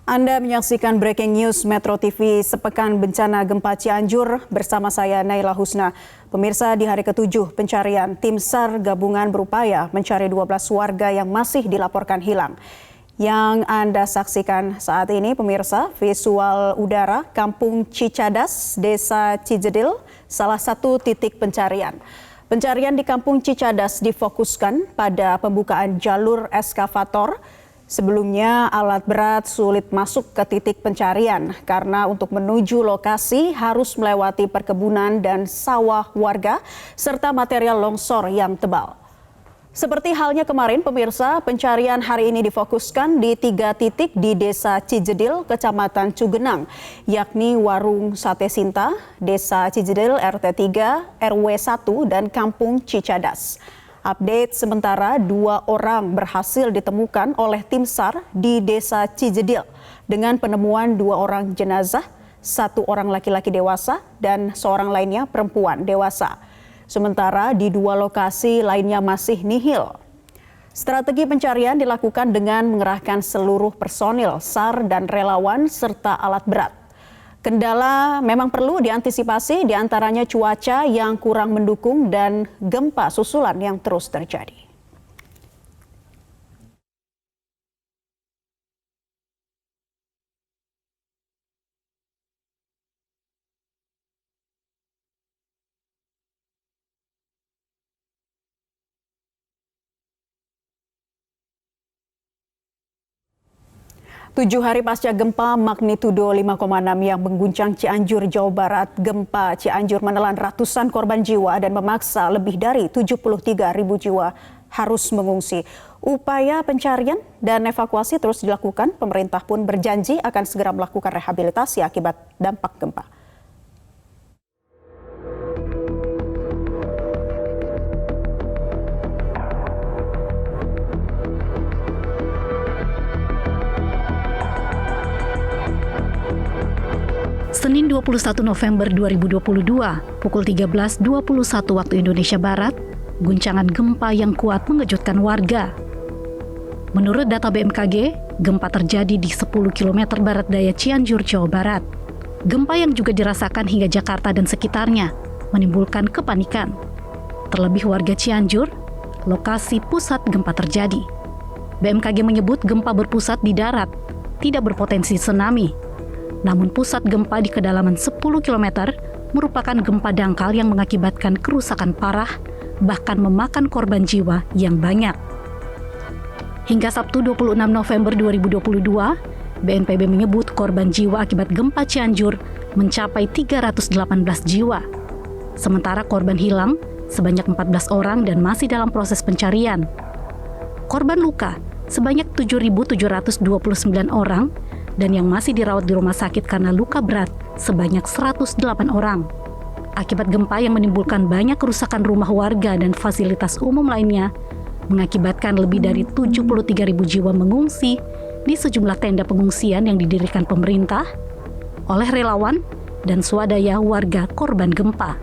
Anda menyaksikan Breaking News Metro TV sepekan bencana gempa Cianjur bersama saya Naila Husna. Pemirsa, di hari ke-7 pencarian, tim SAR gabungan berupaya mencari 12 warga yang masih dilaporkan hilang. Yang Anda saksikan saat ini, pemirsa, visual udara Kampung Cicadas, Desa Cijedil, salah satu titik pencarian. Pencarian di Kampung Cicadas difokuskan pada pembukaan jalur eskavator. Sebelumnya alat berat sulit masuk ke titik pencarian karena untuk menuju lokasi harus melewati perkebunan dan sawah warga serta material longsor yang tebal. Seperti halnya kemarin, pemirsa, pencarian hari ini difokuskan di 3 titik di Desa Cijedil, Kecamatan Cugenang, yakni Warung Sate Sinta, Desa Cijedil RT 3, RW 1, dan Kampung Cicadas. Update sementara 2 orang berhasil ditemukan oleh tim SAR di Desa Cijedil dengan penemuan 2 orang jenazah, 1 orang laki-laki dewasa dan seorang lainnya perempuan dewasa. Sementara di 2 lokasi lainnya masih nihil. Strategi pencarian dilakukan dengan mengerahkan seluruh personil SAR dan relawan serta alat berat. Kendala memang perlu diantisipasi, diantaranya cuaca yang kurang mendukung dan gempa susulan yang terus terjadi. Tujuh hari pasca gempa magnitudo 5,6 yang mengguncang Cianjur, Jawa Barat, gempa Cianjur menelan ratusan korban jiwa dan memaksa lebih dari 73.000 jiwa harus mengungsi. Upaya pencarian dan evakuasi terus dilakukan. Pemerintah pun berjanji akan segera melakukan rehabilitasi akibat dampak gempa. Senin 21 November 2022, pukul 13.21 waktu Indonesia Barat, guncangan gempa yang kuat mengejutkan warga. Menurut data BMKG, gempa terjadi di 10 km barat daya Cianjur, Jawa Barat. Gempa yang juga dirasakan hingga Jakarta dan sekitarnya, menimbulkan kepanikan. Terlebih warga Cianjur, lokasi pusat gempa terjadi. BMKG menyebut gempa berpusat di darat, tidak berpotensi tsunami. Namun pusat gempa di kedalaman 10 km merupakan gempa dangkal yang mengakibatkan kerusakan parah, bahkan memakan korban jiwa yang banyak. Hingga Sabtu 26 November 2022, BNPB menyebut korban jiwa akibat gempa Cianjur mencapai 318 jiwa. Sementara korban hilang sebanyak 14 orang dan masih dalam proses pencarian. Korban luka sebanyak 7.729 orang, dan yang masih dirawat di rumah sakit karena luka berat sebanyak 108 orang. Akibat gempa yang menimbulkan banyak kerusakan rumah warga dan fasilitas umum lainnya, mengakibatkan lebih dari 73.000 jiwa mengungsi di sejumlah tenda pengungsian yang didirikan pemerintah oleh relawan dan swadaya warga korban gempa.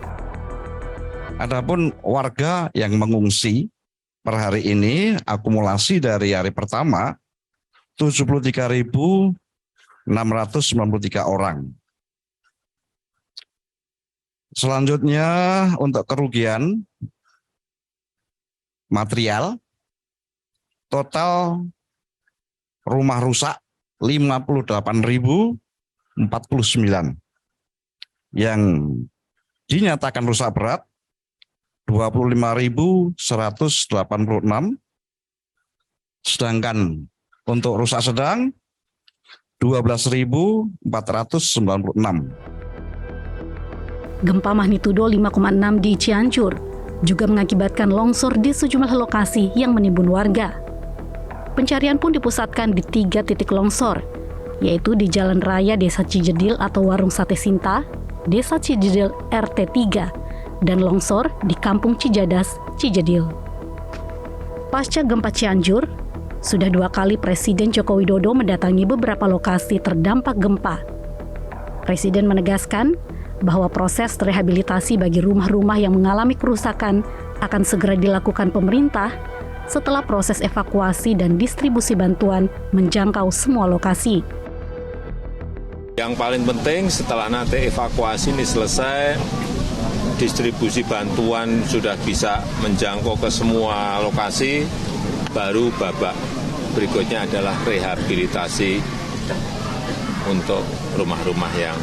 Adapun warga yang mengungsi per hari ini akumulasi dari hari pertama 73.693 orang. Selanjutnya untuk kerugian material, total rumah rusak 58.049 yang dinyatakan rusak berat 25.186, sedangkan untuk rusak sedang 12.496. Gempa magnitudo 5,6 di Cianjur juga mengakibatkan longsor di sejumlah lokasi yang menimbun warga. Pencarian pun dipusatkan di 3 titik longsor, yaitu di Jalan Raya Desa Cijedil atau Warung Sate Sinta, Desa Cijedil RT 3, dan longsor di Kampung Cicadas, Cijedil. Pasca gempa Cianjur, sudah 2 kali Presiden Joko Widodo mendatangi beberapa lokasi terdampak gempa. Presiden menegaskan bahwa proses rehabilitasi bagi rumah-rumah yang mengalami kerusakan akan segera dilakukan pemerintah setelah proses evakuasi dan distribusi bantuan menjangkau semua lokasi. Yang paling penting setelah nanti evakuasi ini selesai, distribusi bantuan sudah bisa menjangkau ke semua lokasi, baru babak berikutnya adalah rehabilitasi untuk rumah-rumah yang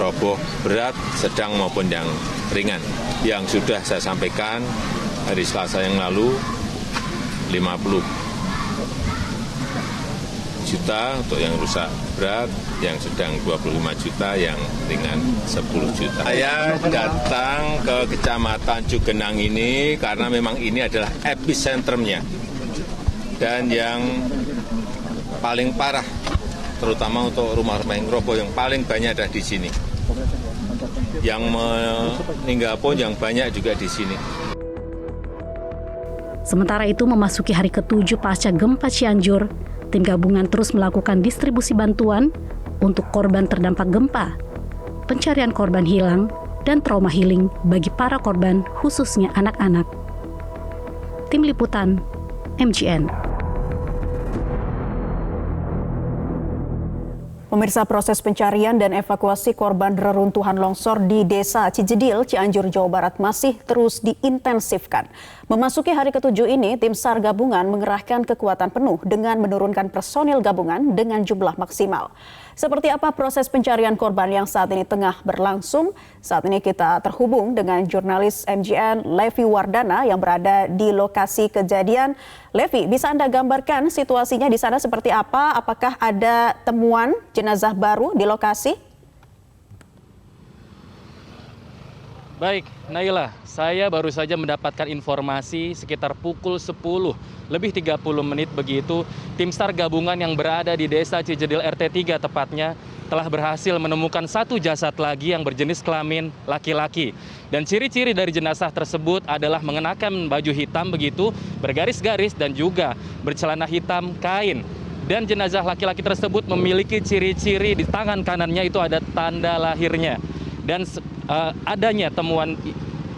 roboh berat, sedang maupun yang ringan. Yang sudah saya sampaikan hari Selasa yang lalu, 50 juta untuk yang rusak berat, yang sedang 25 juta, yang ringan 10 juta. Saya datang ke Kecamatan Cugenang ini karena memang ini adalah epicentrumnya dan yang paling parah, terutama untuk rumah-rumah yang roboh yang paling banyak ada di sini. Yang meninggal pun yang banyak juga di sini. Sementara itu memasuki hari ke-7 pasca gempa Cianjur, tim gabungan terus melakukan distribusi bantuan untuk korban terdampak gempa, pencarian korban hilang, dan trauma healing bagi para korban, khususnya anak-anak. Tim Liputan, MGN. Pemirsa, proses pencarian dan evakuasi korban reruntuhan longsor di Desa Cijedil, Cianjur, Jawa Barat masih terus diintensifkan. Memasuki hari ke-7 ini, tim SAR gabungan mengerahkan kekuatan penuh dengan menurunkan personil gabungan dengan jumlah maksimal. Seperti apa proses pencarian korban yang saat ini tengah berlangsung? Saat ini kita terhubung dengan jurnalis MGN Levi Wardana yang berada di lokasi kejadian. Levi, bisa Anda gambarkan situasinya di sana seperti apa? Apakah ada temuan jenazah baru di lokasi? Baik, Naila, saya baru saja mendapatkan informasi sekitar pukul 10 lebih 30 menit begitu, tim SAR gabungan yang berada di Desa Cijedil RT 3 tepatnya telah berhasil menemukan satu jasad lagi yang berjenis kelamin laki-laki. Dan ciri-ciri dari jenazah tersebut adalah mengenakan baju hitam begitu, bergaris-garis dan juga bercelana hitam kain. Dan jenazah laki-laki tersebut memiliki ciri-ciri di tangan kanannya itu ada tanda lahirnya. Dan adanya temuan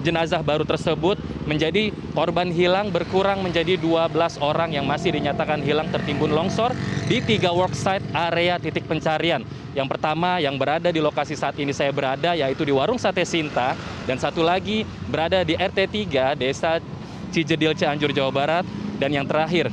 jenazah baru tersebut menjadi korban hilang berkurang menjadi 12 orang yang masih dinyatakan hilang tertimbun longsor di 3 worksite area titik pencarian. Yang pertama yang berada di lokasi saat ini saya berada yaitu di Warung Sate Sinta, dan satu lagi berada di RT 3 Desa Cijedil, Cianjur, Jawa Barat. Dan yang terakhir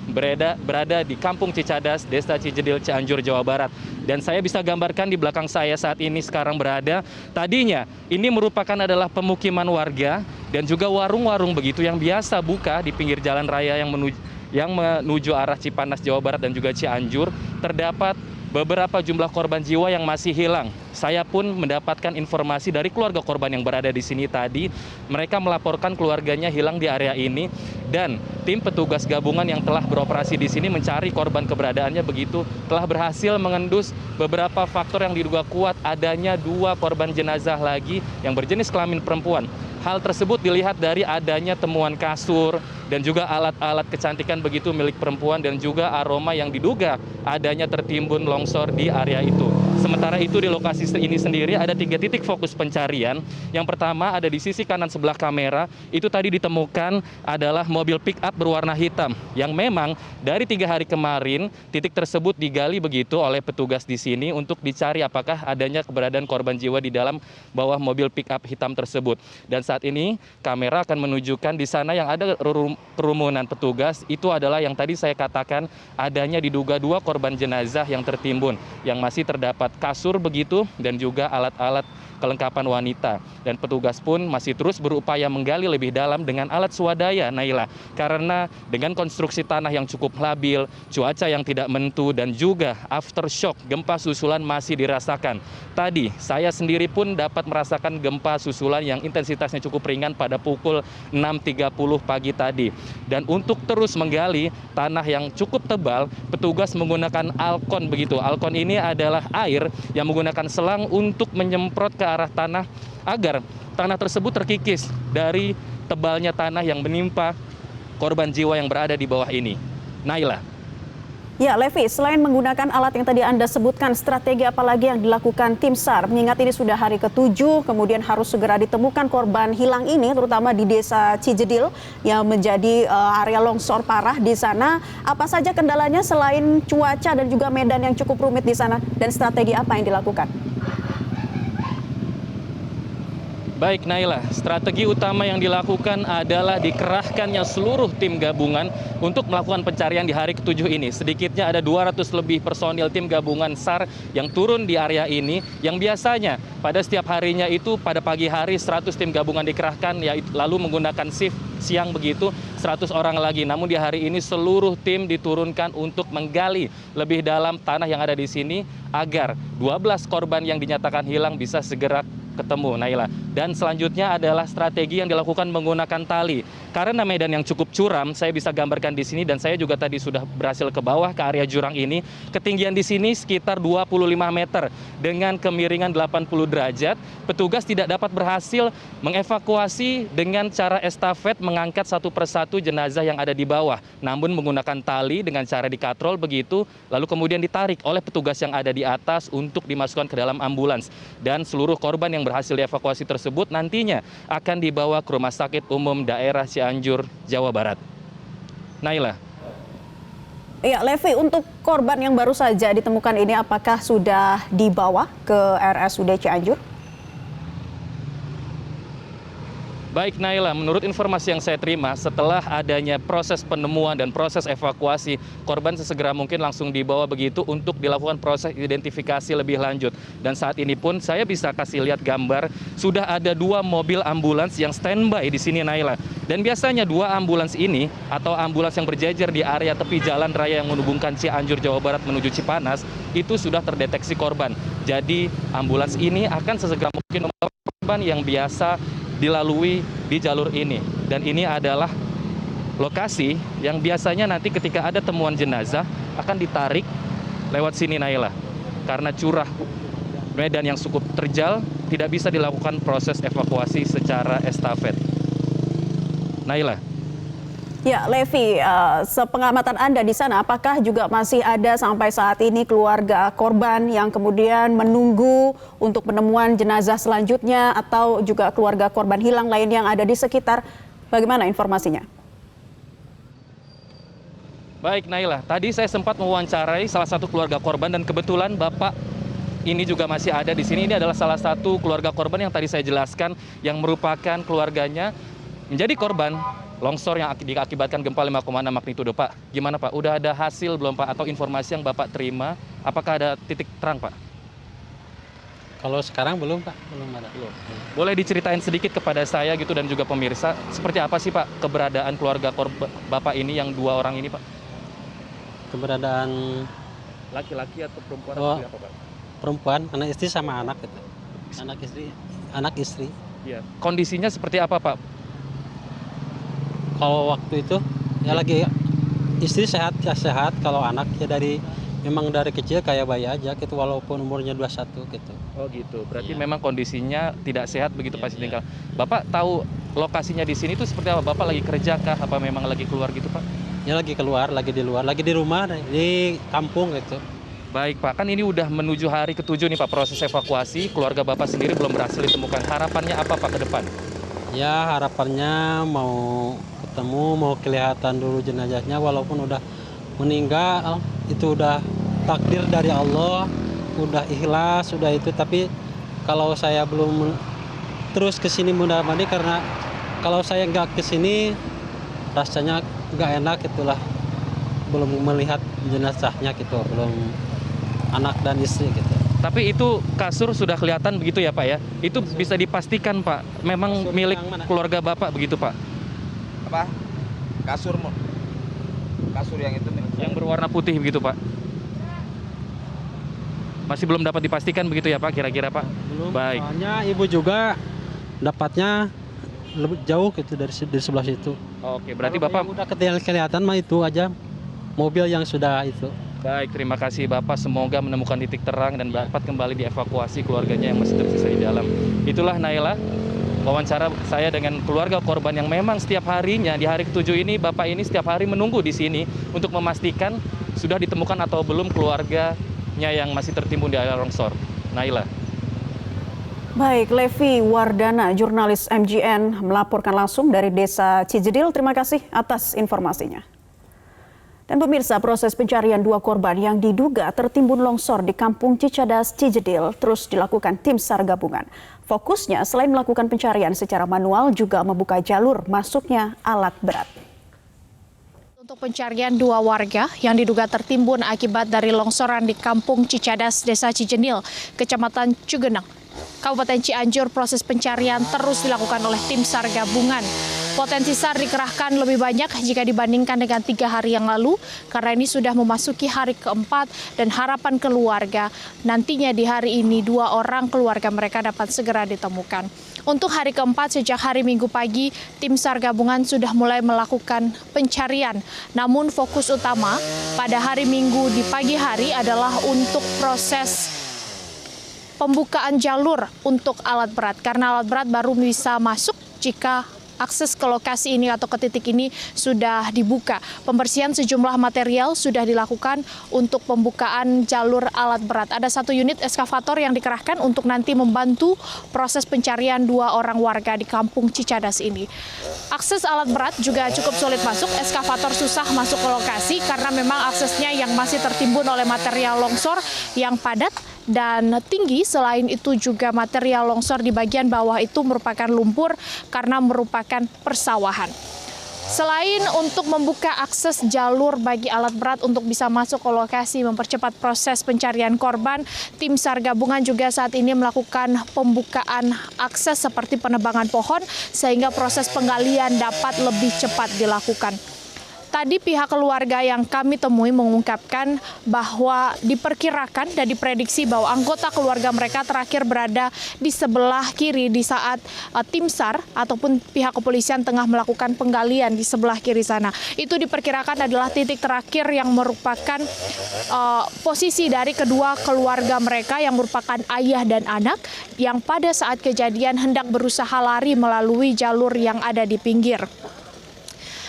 berada di Kampung Cicadas, Desa Cijedil, Cianjur, Jawa Barat. Dan saya bisa gambarkan di belakang saya saat ini sekarang berada. Tadinya ini merupakan adalah pemukiman warga dan juga warung-warung begitu yang biasa buka di pinggir jalan raya yang menuju arah Cipanas, Jawa Barat dan juga Cianjur. Terdapat beberapa jumlah korban jiwa yang masih hilang. Saya pun mendapatkan informasi dari keluarga korban yang berada di sini tadi. Mereka melaporkan keluarganya hilang di area ini dan tim petugas gabungan yang telah beroperasi di sini mencari korban keberadaannya begitu telah berhasil mengendus beberapa faktor yang diduga kuat adanya 2 korban jenazah lagi yang berjenis kelamin perempuan. Hal tersebut dilihat dari adanya temuan kasur dan juga alat-alat kecantikan begitu milik perempuan dan juga aroma yang diduga adanya tertimbun longsor di area itu. Sementara itu di lokasi ini sendiri ada 3 titik fokus pencarian. Yang pertama ada di sisi kanan sebelah kamera, itu tadi ditemukan adalah mobil pick up berwarna hitam yang memang dari 3 hari kemarin titik tersebut digali begitu oleh petugas di sini untuk dicari apakah adanya keberadaan korban jiwa di dalam bawah mobil pick up hitam tersebut. Dan saat ini kamera akan menunjukkan di sana yang ada kerumunan petugas itu adalah yang tadi saya katakan adanya diduga 2 korban jenazah yang tertimbun yang masih terdapat kasur begitu dan juga alat-alat kelengkapan wanita. Dan petugas pun masih terus berupaya menggali lebih dalam dengan alat swadaya, Naila. Karena dengan konstruksi tanah yang cukup labil, cuaca yang tidak menentu dan juga aftershock gempa susulan masih dirasakan. Tadi saya sendiri pun dapat merasakan gempa susulan yang intensitasnya cukup ringan pada pukul 6.30 pagi tadi. Dan untuk terus menggali tanah yang cukup tebal, petugas menggunakan alkon begitu. Alkon ini adalah air yang menggunakan selang untuk menyemprot ke arah tanah agar tanah tersebut terkikis dari tebalnya tanah yang menimpa korban jiwa yang berada di bawah ini. Naila. Ya, Levi, selain menggunakan alat yang tadi Anda sebutkan, strategi apa lagi yang dilakukan tim SAR? Mengingat ini sudah hari ke-7, kemudian harus segera ditemukan korban hilang ini, terutama di desa Cijedil yang menjadi area longsor parah di sana. Apa saja kendalanya selain cuaca dan juga medan yang cukup rumit di sana? Dan strategi apa yang dilakukan? Baik Naila, strategi utama yang dilakukan adalah dikerahkannya seluruh tim gabungan untuk melakukan pencarian di hari ke-7 ini. Sedikitnya ada 200 lebih personil tim gabungan SAR yang turun di area ini, yang biasanya pada setiap harinya itu pada pagi hari 100 tim gabungan dikerahkan, ya, lalu menggunakan shift siang begitu 100 orang lagi. Namun di hari ini seluruh tim diturunkan untuk menggali lebih dalam tanah yang ada di sini agar 12 korban yang dinyatakan hilang bisa segera ketemu, Naila. Dan selanjutnya adalah strategi yang dilakukan menggunakan tali. Karena medan yang cukup curam, saya bisa gambarkan di sini dan saya juga tadi sudah berhasil ke bawah ke area jurang ini. Ketinggian di sini sekitar 25 meter dengan kemiringan 80 derajat. Petugas tidak dapat berhasil mengevakuasi dengan cara estafet mengangkat satu persatu jenazah yang ada di bawah. Namun menggunakan tali dengan cara dikatrol begitu, lalu kemudian ditarik oleh petugas yang ada di atas untuk dimasukkan ke dalam ambulans. Dan seluruh korban yang berhasil dievakuasi tersebut nantinya akan dibawa ke Rumah Sakit Umum Daerah Cianjur, Jawa Barat. Naila. Ya, Levi, untuk korban yang baru saja ditemukan ini apakah sudah dibawa ke RSUD Cianjur? Baik Naila, menurut informasi yang saya terima, setelah adanya proses penemuan dan proses evakuasi, korban sesegera mungkin langsung dibawa begitu untuk dilakukan proses identifikasi lebih lanjut. Dan saat ini pun saya bisa kasih lihat gambar, sudah ada 2 mobil ambulans yang standby di sini, Naila. Dan biasanya 2 ambulans ini atau ambulans yang berjejer di area tepi jalan raya yang menghubungkan Cianjur, Jawa Barat menuju Cipanas, itu sudah terdeteksi korban. Jadi ambulans ini akan sesegera mungkin membawa korban yang biasa dilalui di jalur ini. Dan ini adalah lokasi yang biasanya nanti ketika ada temuan jenazah akan ditarik lewat sini, Naila. Karena curah medan yang cukup terjal, tidak bisa dilakukan proses evakuasi secara estafet. Naila. Ya, Levi, sepengamatan Anda di sana, apakah juga masih ada sampai saat ini keluarga korban yang kemudian menunggu untuk penemuan jenazah selanjutnya atau juga keluarga korban hilang lain yang ada di sekitar? Bagaimana informasinya? Baik Naila, tadi saya sempat mewawancarai salah satu keluarga korban dan kebetulan Bapak ini juga masih ada di sini. Ini adalah salah satu keluarga korban yang tadi saya jelaskan yang merupakan keluarganya menjadi korban longsor yang diakibatkan gempa 5,6 magnitudo, Pak. Gimana, Pak? Udah ada hasil belum, Pak? Atau informasi yang Bapak terima? Apakah ada titik terang, Pak? Kalau sekarang belum, Pak. Belum ada. Boleh diceritain sedikit kepada saya gitu dan juga pemirsa, seperti apa sih, Pak, keberadaan keluarga Bapak ini yang 2 orang ini, Pak? Keberadaan Laki-laki atau perempuan Oh. atau apa, Pak? perempuan, anak istri sama anak gitu. Anak istri. Iya. Kondisinya seperti apa, Pak? Kalau waktu itu ya lagi istri sehat ya sehat, kalau anak ya memang dari kecil kayak bayi aja gitu walaupun umurnya 21 gitu. Oh gitu. Berarti Iya. memang kondisinya tidak sehat begitu Iya, pas iya. tinggal. Bapak tahu lokasinya di sini itu seperti apa? Bapak lagi kerja kah? Apa memang lagi keluar gitu, Pak? Ya lagi keluar, lagi di luar, lagi di rumah di kampung gitu. Baik Pak, kan ini udah menuju hari ke-7 nih Pak proses evakuasi. Keluarga Bapak sendiri belum berhasil ditemukan. Harapannya apa Pak ke depan? Ya harapannya mau ketemu, mau kelihatan dulu jenazahnya walaupun udah meninggal, itu udah takdir dari Allah, udah ikhlas, udah itu. Tapi kalau saya belum terus kesini mudah-mudahan karena kalau saya nggak kesini rasanya nggak enak itulah, belum melihat jenazahnya gitu, belum anak dan istri gitu. Tapi itu kasur sudah kelihatan begitu ya Pak ya? Itu bisa dipastikan Pak, memang Kasur milik yang mana? keluarga Bapak begitu Pak? Apa? Kasur yang itu milik Yang berwarna putih begitu Pak? Masih belum dapat dipastikan begitu ya Pak kira-kira Pak? Belum. Baik. Soalnya ibu juga dapatnya lebih jauh gitu dari sebelah situ. Oke, berarti Kalau Bapak... yang udah kelihatan mah itu aja mobil yang sudah itu. Baik, terima kasih Bapak. Semoga menemukan titik terang dan dapat kembali dievakuasi keluarganya yang masih tersisa di dalam. Itulah Naila, wawancara saya dengan keluarga korban yang memang setiap harinya di hari ke-7 ini Bapak ini setiap hari menunggu di sini untuk memastikan sudah ditemukan atau belum keluarganya yang masih tertimbun di area longsor. Naila. Baik, Levi Wardana, jurnalis MGN melaporkan langsung dari Desa Cijedil. Terima kasih atas informasinya. Dan pemirsa, proses pencarian 2 korban yang diduga tertimbun longsor di Kampung Cicadas, Cijedil terus dilakukan tim SAR gabungan. Fokusnya selain melakukan pencarian secara manual juga membuka jalur masuknya alat berat. Untuk pencarian 2 warga yang diduga tertimbun akibat dari longsoran di Kampung Cicadas, Desa Cijedil, Kecamatan Cugenang, Kabupaten Cianjur, proses pencarian terus dilakukan oleh tim SAR gabungan. Potensi SAR dikerahkan lebih banyak jika dibandingkan dengan 3 hari yang lalu, karena ini sudah memasuki hari keempat dan harapan keluarga nantinya di hari ini 2 orang keluarga mereka dapat segera ditemukan. Untuk hari keempat sejak hari Minggu pagi, tim SAR gabungan sudah mulai melakukan pencarian. Namun fokus utama pada hari Minggu di pagi hari adalah untuk proses pembukaan jalur untuk alat berat, karena alat berat baru bisa masuk jika akses ke lokasi ini atau ke titik ini sudah dibuka. Pembersihan sejumlah material sudah dilakukan untuk pembukaan jalur alat berat. Ada 1 unit eskavator yang dikerahkan untuk nanti membantu proses pencarian 2 orang warga di Kampung Cicadas ini. Akses alat berat juga cukup sulit masuk, eskavator susah masuk ke lokasi karena memang aksesnya yang masih tertimbun oleh material longsor yang padat dan tinggi. Selain itu juga material longsor di bagian bawah itu merupakan lumpur karena merupakan persawahan. Selain untuk membuka akses jalur bagi alat berat untuk bisa masuk ke lokasi, mempercepat proses pencarian korban, tim SAR gabungan juga saat ini melakukan pembukaan akses seperti penebangan pohon sehingga proses penggalian dapat lebih cepat dilakukan. Tadi pihak keluarga yang kami temui mengungkapkan bahwa diperkirakan dan diprediksi bahwa anggota keluarga mereka terakhir berada di sebelah kiri di saat tim SAR ataupun pihak kepolisian tengah melakukan penggalian di sebelah kiri sana. Itu diperkirakan adalah titik terakhir yang merupakan posisi dari kedua keluarga mereka yang merupakan ayah dan anak yang pada saat kejadian hendak berusaha lari melalui jalur yang ada di pinggir.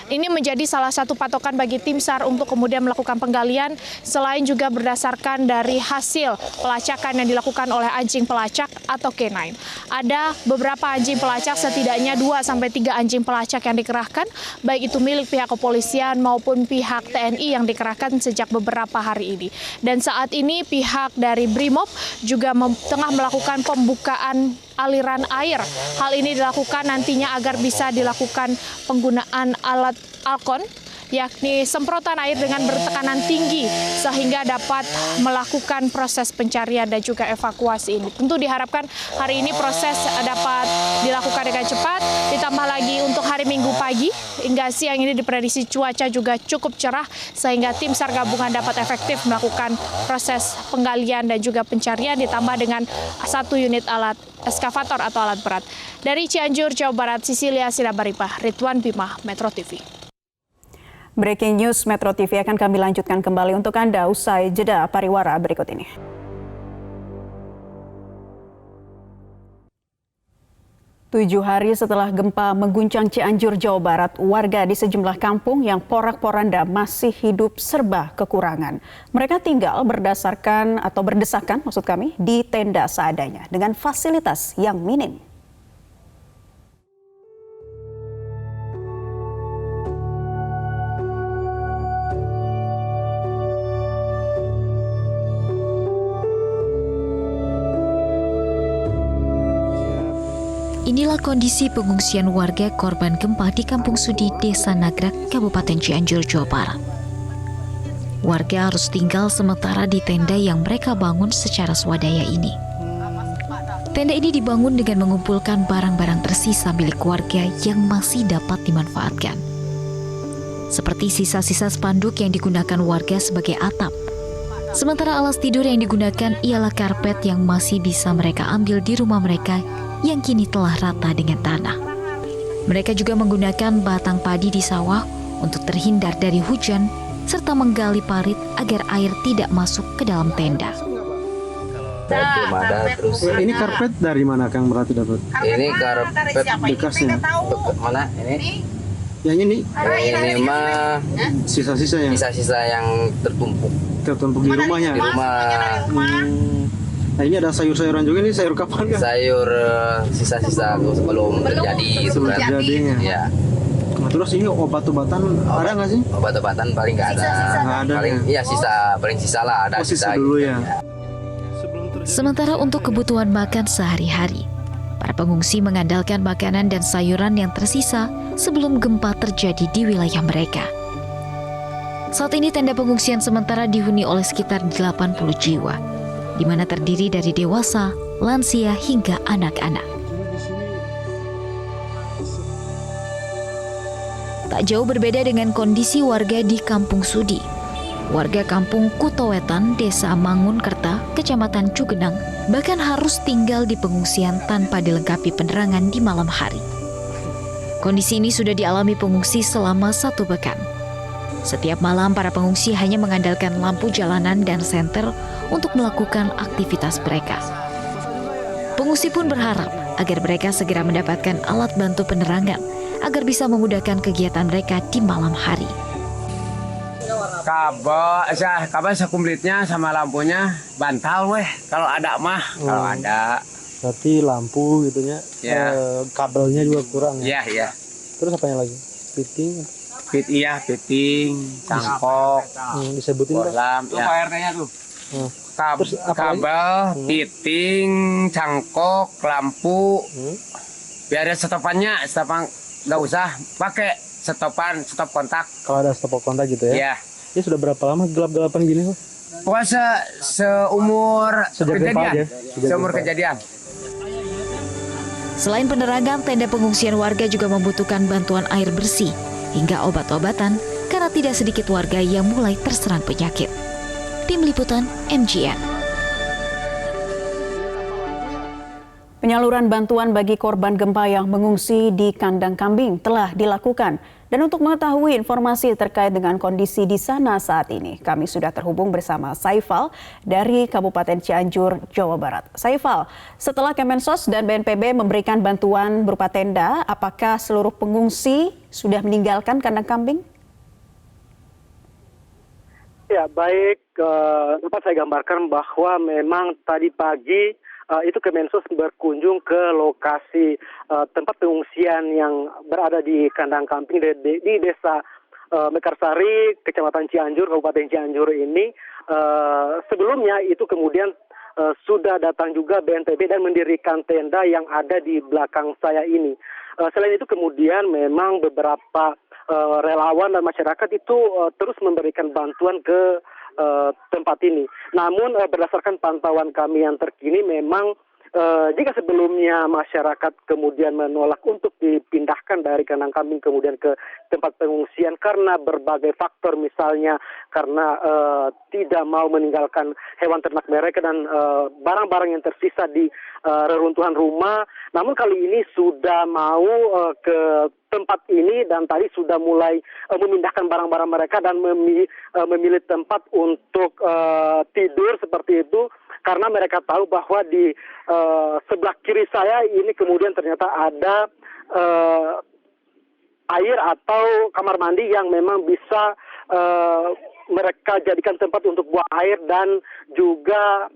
Ini menjadi salah satu patokan bagi tim SAR untuk kemudian melakukan penggalian, selain juga berdasarkan dari hasil pelacakan yang dilakukan oleh anjing pelacak atau K9. Ada beberapa anjing pelacak, setidaknya 2-3 anjing pelacak yang dikerahkan, baik itu milik pihak kepolisian maupun pihak TNI yang dikerahkan sejak beberapa hari ini. Dan saat ini pihak dari Brimob juga tengah melakukan pembukaan aliran air. Hal ini dilakukan nantinya agar bisa dilakukan penggunaan alat alkon, yakni semprotan air dengan bertekanan tinggi sehingga dapat melakukan proses pencarian dan juga evakuasi ini. Tentu diharapkan hari ini proses dapat dilakukan dengan cepat, ditambah lagi untuk hari Minggu pagi hingga siang ini diprediksi cuaca juga cukup cerah sehingga tim SAR gabungan dapat efektif melakukan proses penggalian dan juga pencarian, ditambah dengan 1 unit alat eskavator atau alat berat. Dari Cianjur, Jawa Barat, Sisilia Sinabaripah, Ridwan Bima, Metro TV. Breaking News Metro TV akan kami lanjutkan kembali untuk Anda usai jeda pariwara berikut ini. Tujuh hari setelah gempa mengguncang Cianjur, Jawa Barat, warga di sejumlah kampung yang porak-poranda masih hidup serba kekurangan. Mereka tinggal berdesakan di tenda seadanya dengan fasilitas yang minim. Inilah kondisi pengungsian warga korban gempa di Kampung Sudi, Desa Nagrak, Kabupaten Cianjur, Jawa Barat. Warga harus tinggal sementara di tenda yang mereka bangun secara swadaya ini. Tenda ini dibangun dengan mengumpulkan barang-barang tersisa milik warga yang masih dapat dimanfaatkan. Seperti sisa-sisa spanduk yang digunakan warga sebagai atap. Sementara alas tidur yang digunakan ialah karpet yang masih bisa mereka ambil di rumah mereka yang kini telah rata dengan tanah. Mereka juga menggunakan batang padi di sawah untuk terhindar dari hujan, serta menggali parit agar air tidak masuk ke dalam tenda. Ini karpet dari mana Kang Berarti dapat? Ini karpet bekasnya. mana ini? Yang ini? Ini mah Sisa-sisa yang sisa-sisa yang tertumpuk tertumpuk di rumahnya? di rumah. Nah ini ada sayur-sayuran juga, ini sayur kapan kan? Sayur sisa-sisa sebelum terjadi itu Sebelum kan. terjadinya. Ya, Nah, terus ini obat-obatan ada nggak sih? obat-obatan paling nggak ada. Nggak ada Paling ya? paling sisa lah, ada Oh, sisa dulu ya. Sementara untuk kebutuhan makan sehari-hari, para pengungsi mengandalkan makanan dan sayuran yang tersisa sebelum gempa terjadi di wilayah mereka. Saat ini tenda pengungsian sementara dihuni oleh sekitar 80 jiwa, di mana terdiri dari dewasa, lansia hingga anak-anak. Tak jauh berbeda dengan kondisi warga di Kampung Sudi. Warga Kampung Kutowetan, Desa Mangunkerta, Kecamatan Cugenang, bahkan harus tinggal di pengungsian tanpa dilengkapi penerangan di malam hari. Kondisi ini sudah dialami pengungsi selama 1 pekan. Setiap malam para pengungsi hanya mengandalkan lampu jalanan dan senter untuk melakukan aktivitas mereka. Pengungsi pun berharap agar mereka segera mendapatkan alat bantu penerangan agar bisa memudahkan kegiatan mereka di malam hari. Kabel sekumplitnya sama lampunya bantal weh kalau ada mah. Kalau ada Berarti lampu gitunya, Ya. kabelnya juga kurang ya. iya Terus apanya lagi? Fitting, fitting cangkok disebutin Pak. bolam ya. RT-nya tuh Hmm. Terus apa kabel fitting cangkok lampu biar ada stopannya nggak usah pakai stop kontak Kalau ada stop kontak gitu ya? ya. Ya sudah berapa lama gelap-gelapan gini Pak? Puasa seumur Sejak gempa kejadian. aja? Sejak Seumur gempa. kejadian. Selain penerangan, tenda pengungsian warga juga membutuhkan bantuan air bersih hingga obat-obatan karena tidak sedikit warga yang mulai terserang penyakit. Tim Liputan MGN. Penyaluran bantuan bagi korban gempa yang mengungsi di kandang kambing telah dilakukan. Dan untuk mengetahui informasi terkait dengan kondisi di sana saat ini, kami sudah terhubung bersama Saifal dari Kabupaten Cianjur, Jawa Barat. Saifal, setelah Kemensos dan BNPB memberikan bantuan berupa tenda, apakah seluruh pengungsi sudah meninggalkan kandang kambing? Ya, baik. Dapat saya gambarkan bahwa memang tadi pagi itu Kemensos berkunjung ke lokasi tempat pengungsian yang berada di kandang kambing di desa Mekarsari, Kecamatan Cianjur, Kabupaten Cianjur ini. Sebelumnya itu kemudian sudah datang juga BNPB dan mendirikan tenda yang ada di belakang saya ini. Selain itu kemudian memang beberapa relawan dan masyarakat itu terus memberikan bantuan ke tempat ini. Namun berdasarkan pantauan kami yang terkini memang jika sebelumnya masyarakat kemudian menolak untuk dipindahkan dari kandang kambing kemudian ke tempat pengungsian karena berbagai faktor, misalnya karena tidak mau meninggalkan hewan ternak mereka dan barang-barang yang tersisa di reruntuhan rumah. Namun kali ini sudah mau ke tempat ini dan tadi sudah mulai memindahkan barang-barang mereka dan memilih tempat untuk tidur seperti itu, karena mereka tahu bahwa di sebelah kiri saya ini kemudian ternyata ada air atau kamar mandi yang memang bisa mereka jadikan tempat untuk buang air dan juga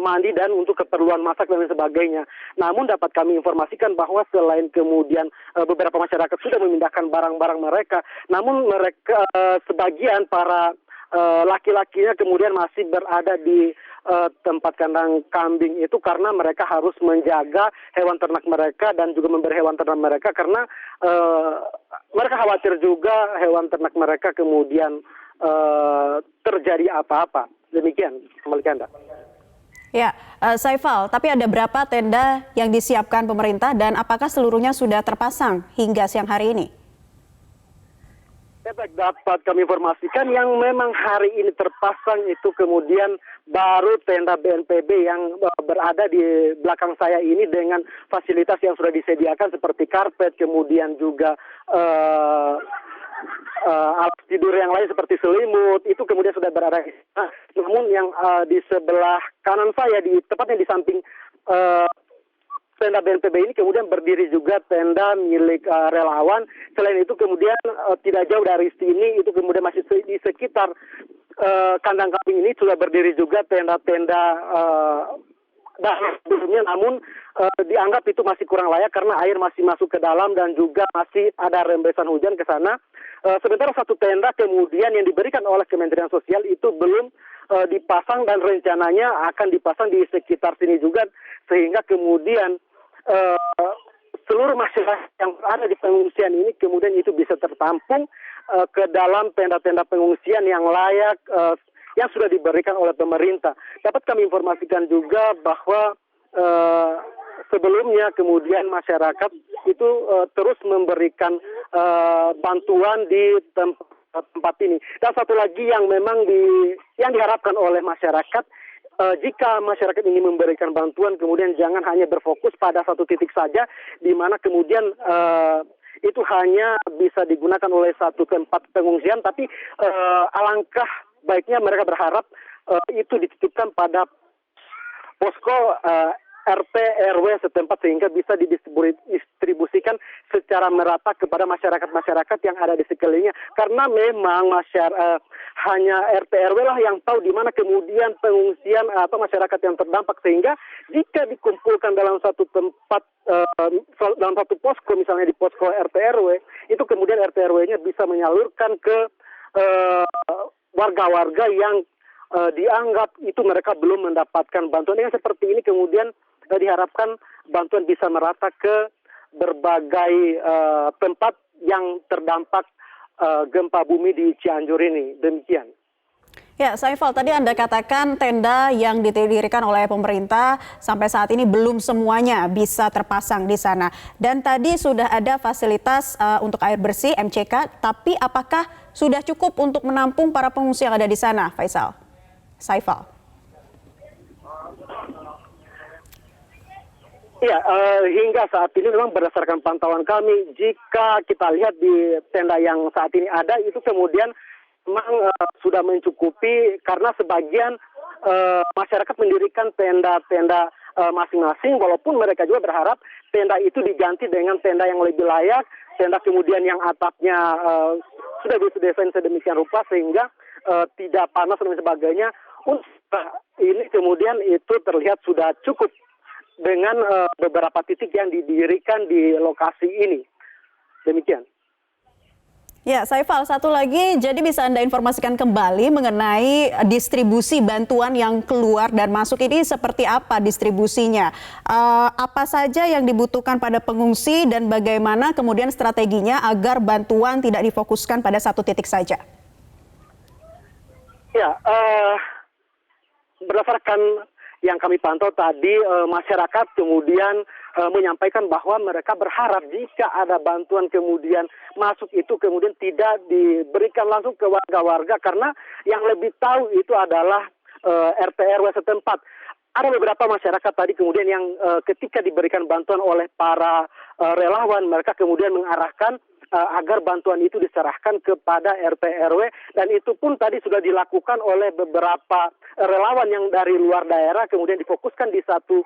mandi dan untuk keperluan masak dan sebagainya. Namun dapat kami informasikan bahwa selain kemudian beberapa masyarakat sudah memindahkan barang-barang mereka, namun mereka sebagian para laki-lakinya kemudian masih berada di tempat kandang kambing itu karena mereka harus menjaga hewan ternak mereka dan juga memberi hewan ternak mereka karena mereka khawatir juga hewan ternak mereka kemudian terjadi apa-apa. Demikian, kembali ke Anda. Ya, Saifal, tapi ada berapa tenda yang disiapkan pemerintah dan apakah seluruhnya sudah terpasang hingga siang hari ini? Dapat kami informasikan yang memang hari ini terpasang itu kemudian baru tenda BNPB yang berada di belakang saya ini dengan fasilitas yang sudah disediakan seperti karpet, kemudian juga alat tidur yang lain seperti selimut, itu kemudian sudah berada di sana. Namun yang di sebelah kanan saya, tepatnya di samping tenda BNPB ini kemudian berdiri juga tenda milik relawan. Selain itu kemudian tidak jauh dari sini itu kemudian masih di sekitar kandang kambing ini sudah berdiri juga tenda-tenda sebelumnya, namun dianggap itu masih kurang layak karena air masih masuk ke dalam dan juga masih ada rembesan hujan ke sana. Sementara satu tenda kemudian yang diberikan oleh Kementerian Sosial itu belum dipasang dan rencananya akan dipasang di sekitar sini juga, sehingga kemudian seluruh masyarakat yang ada di pengungsian ini kemudian itu bisa tertampung ke dalam tenda-tenda pengungsian yang layak yang sudah diberikan oleh pemerintah. Dapat kami informasikan juga bahwa sebelumnya kemudian masyarakat itu terus memberikan bantuan di tempat ini. Dan satu lagi yang memang yang diharapkan oleh masyarakat, jika masyarakat ini memberikan bantuan, kemudian jangan hanya berfokus pada satu titik saja, di mana kemudian itu hanya bisa digunakan oleh satu tempat pengungsian, tapi alangkah baiknya mereka berharap itu dititipkan pada posko RT RW setempat sehingga bisa didistribusikan secara merata kepada masyarakat-masyarakat yang ada di sekelilingnya. Karena memang hanya RT RW lah yang tahu di mana kemudian pengungsian atau masyarakat yang terdampak, sehingga jika dikumpulkan dalam satu tempat, dalam satu posko, misalnya di posko RT RW, itu kemudian RT RW-nya bisa menyalurkan ke warga-warga yang dianggap itu mereka belum mendapatkan bantuan. Dengan seperti ini kemudian diharapkan bantuan bisa merata ke berbagai tempat yang terdampak gempa bumi di Cianjur ini. Demikian. Ya, Saiful, tadi Anda katakan tenda yang didirikan oleh pemerintah sampai saat ini belum semuanya bisa terpasang di sana. Dan tadi sudah ada fasilitas untuk air bersih, MCK, tapi apakah sudah cukup untuk menampung para pengungsi yang ada di sana, Saiful? Ya, hingga saat ini memang berdasarkan pantauan kami, jika kita lihat di tenda yang saat ini ada, itu kemudian memang sudah mencukupi karena sebagian masyarakat mendirikan tenda-tenda masing-masing, walaupun mereka juga berharap tenda itu diganti dengan tenda yang lebih layak, tenda kemudian yang atapnya sudah didesain sedemikian rupa sehingga tidak panas dan sebagainya. Ini kemudian itu terlihat sudah cukup dengan beberapa titik yang didirikan di lokasi ini. Demikian. Ya, Saiful, satu lagi, jadi bisa Anda informasikan kembali mengenai distribusi bantuan yang keluar dan masuk ini seperti apa distribusinya? Apa saja yang dibutuhkan pada pengungsi dan bagaimana kemudian strateginya agar bantuan tidak difokuskan pada satu titik saja? Ya, berdasarkan yang kami pantau tadi, masyarakat kemudian menyampaikan bahwa mereka berharap jika ada bantuan kemudian masuk itu kemudian tidak diberikan langsung ke warga-warga karena yang lebih tahu itu adalah RT RW setempat. Ada beberapa masyarakat tadi kemudian yang ketika diberikan bantuan oleh para relawan, mereka kemudian mengarahkan agar bantuan itu diserahkan kepada RT RW, dan itu pun tadi sudah dilakukan oleh beberapa relawan yang dari luar daerah, kemudian difokuskan di satu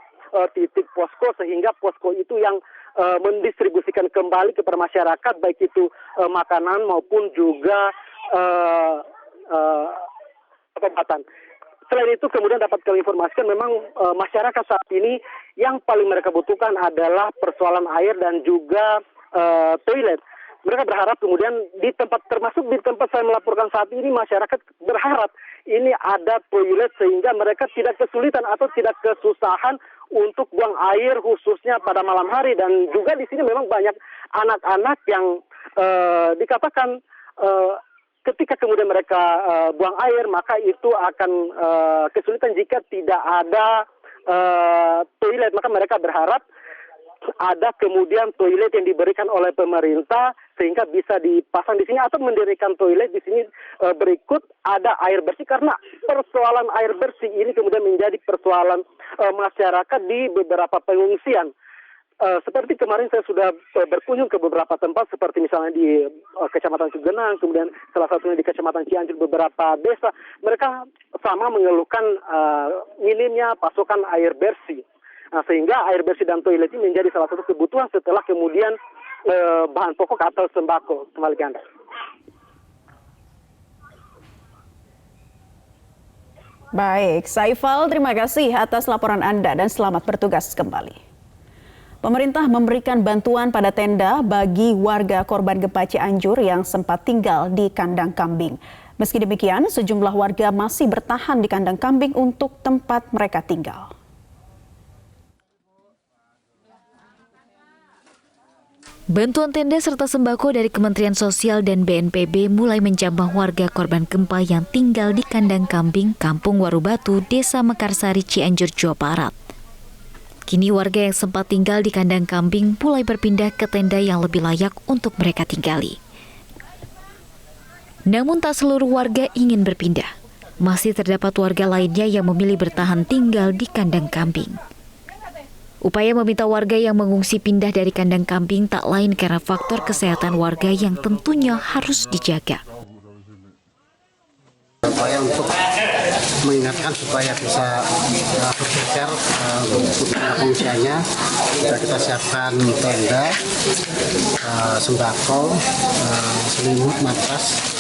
titik posko sehingga posko itu yang mendistribusikan kembali kepada masyarakat baik itu makanan maupun juga obat-obatan. Selain itu kemudian dapat kami informasikan memang masyarakat saat ini yang paling mereka butuhkan adalah persoalan air dan juga toilet. Mereka berharap kemudian di tempat, termasuk di tempat saya melaporkan saat ini, masyarakat berharap ini ada toilet sehingga mereka tidak kesulitan atau tidak kesusahan untuk buang air khususnya pada malam hari. Dan juga di sini memang banyak anak-anak yang dikatakan ketika kemudian mereka buang air maka itu akan kesulitan jika tidak ada toilet. Maka mereka berharap ada kemudian toilet yang diberikan oleh pemerintah sehingga bisa dipasang di sini atau mendirikan toilet di sini. Berikut ada air bersih karena persoalan air bersih ini kemudian menjadi persoalan masyarakat di beberapa pengungsian. Seperti kemarin saya sudah berkunjung ke beberapa tempat seperti misalnya di Kecamatan Cugenang, kemudian salah satunya di Kecamatan Cianjur, beberapa desa. Mereka sama mengeluhkan minimnya pasokan air bersih. Nah, sehingga air bersih dan toilet ini menjadi salah satu kebutuhan setelah kemudian bahan pokok atau sembako. Kembali ke Anda. Baik, Saifal, terima kasih atas laporan Anda dan selamat bertugas kembali. Pemerintah memberikan bantuan pada tenda bagi warga korban gempa Cianjur yang sempat tinggal di kandang kambing. Meski demikian, sejumlah warga masih bertahan di kandang kambing untuk tempat mereka tinggal. Bantuan tenda serta sembako dari Kementerian Sosial dan BNPB mulai menjamah warga korban gempa yang tinggal di kandang kambing Kampung Warubatu, Desa Mekarsari, Cianjur, Jawa Barat. Kini warga yang sempat tinggal di kandang kambing mulai berpindah ke tenda yang lebih layak untuk mereka tinggali. Namun tak seluruh warga ingin berpindah. Masih terdapat warga lainnya yang memilih bertahan tinggal di kandang kambing. Upaya meminta warga yang mengungsi pindah dari kandang kambing tak lain karena faktor kesehatan warga yang tentunya harus dijaga. Upaya untuk mengingatkan supaya bisa bergeser untuk pengungsiannya, kita siapkan tenda, sembako, selimut, matras,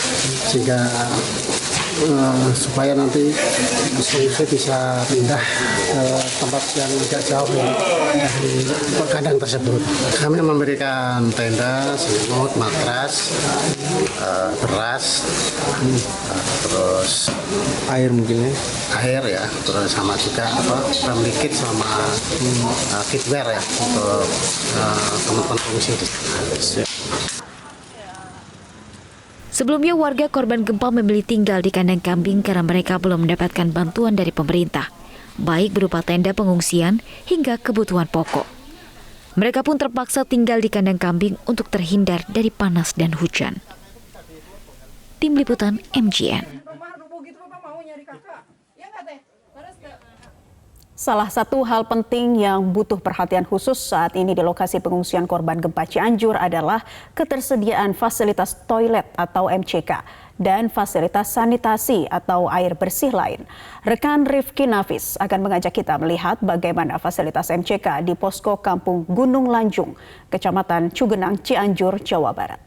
sehingga supaya nanti pengungsi bisa pindah ke tempat yang agak jauh dari kandang tersebut. Kami memberikan tenda, selimut, matras, beras, terus air mungkin ya, air ya, terus sama juga liquid sama kitwear ya untuk teman-teman pengungsi. Sebelumnya warga korban gempa memilih tinggal di kandang kambing karena mereka belum mendapatkan bantuan dari pemerintah, baik berupa tenda pengungsian hingga kebutuhan pokok. Mereka pun terpaksa tinggal di kandang kambing untuk terhindar dari panas dan hujan. Tim Liputan MGN. Salah satu hal penting yang butuh perhatian khusus saat ini di lokasi pengungsian korban gempa Cianjur adalah ketersediaan fasilitas toilet atau MCK dan fasilitas sanitasi atau air bersih lain. Rekan Rifki Nafis akan mengajak kita melihat bagaimana fasilitas MCK di posko Kampung Gunung Lanjung, Kecamatan Cugenang, Cianjur, Jawa Barat.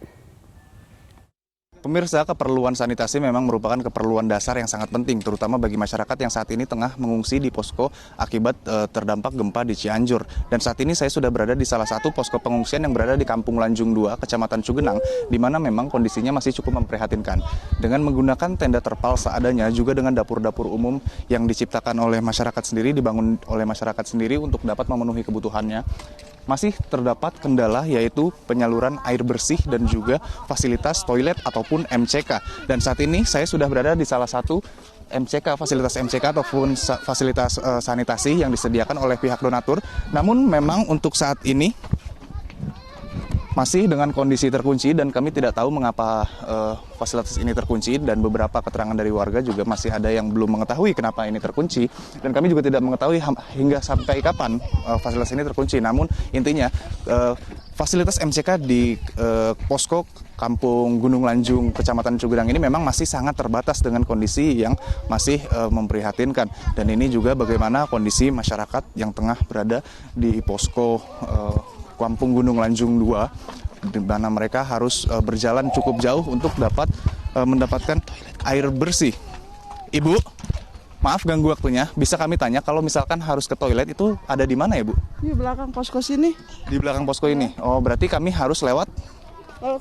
Pemirsa, keperluan sanitasi memang merupakan keperluan dasar yang sangat penting, terutama bagi masyarakat yang saat ini tengah mengungsi di posko akibat terdampak gempa di Cianjur. Dan saat ini saya sudah berada di salah satu posko pengungsian yang berada di Kampung Lanjung 2, Kecamatan Cugenang, di mana memang kondisinya masih cukup memprihatinkan. Dengan menggunakan tenda terpal seadanya, juga dengan dapur-dapur umum yang diciptakan oleh masyarakat sendiri, dibangun oleh masyarakat sendiri untuk dapat memenuhi kebutuhannya, masih terdapat kendala yaitu penyaluran air bersih dan juga fasilitas toilet ataupun MCK. Dan saat ini saya sudah berada di salah satu MCK, fasilitas MCK ataupun fasilitas sanitasi yang disediakan oleh pihak donatur. Namun memang untuk saat ini masih dengan kondisi terkunci dan kami tidak tahu mengapa fasilitas ini terkunci, dan beberapa keterangan dari warga juga masih ada yang belum mengetahui kenapa ini terkunci, dan kami juga tidak mengetahui hingga sampai kapan fasilitas ini terkunci. Namun intinya fasilitas MCK di posko Kampung Gunung Lanjung, Kecamatan Cugenang ini memang masih sangat terbatas dengan kondisi yang masih memprihatinkan. Dan ini juga bagaimana kondisi masyarakat yang tengah berada di posko Kampung Gunung Lanjung 2, di mana mereka harus berjalan cukup jauh untuk dapat mendapatkan air bersih. Ibu, maaf ganggu waktunya, bisa kami tanya kalau misalkan harus ke toilet itu ada di mana ya, Bu? Di belakang posko sini. Di belakang posko ini? Oh, berarti kami harus lewat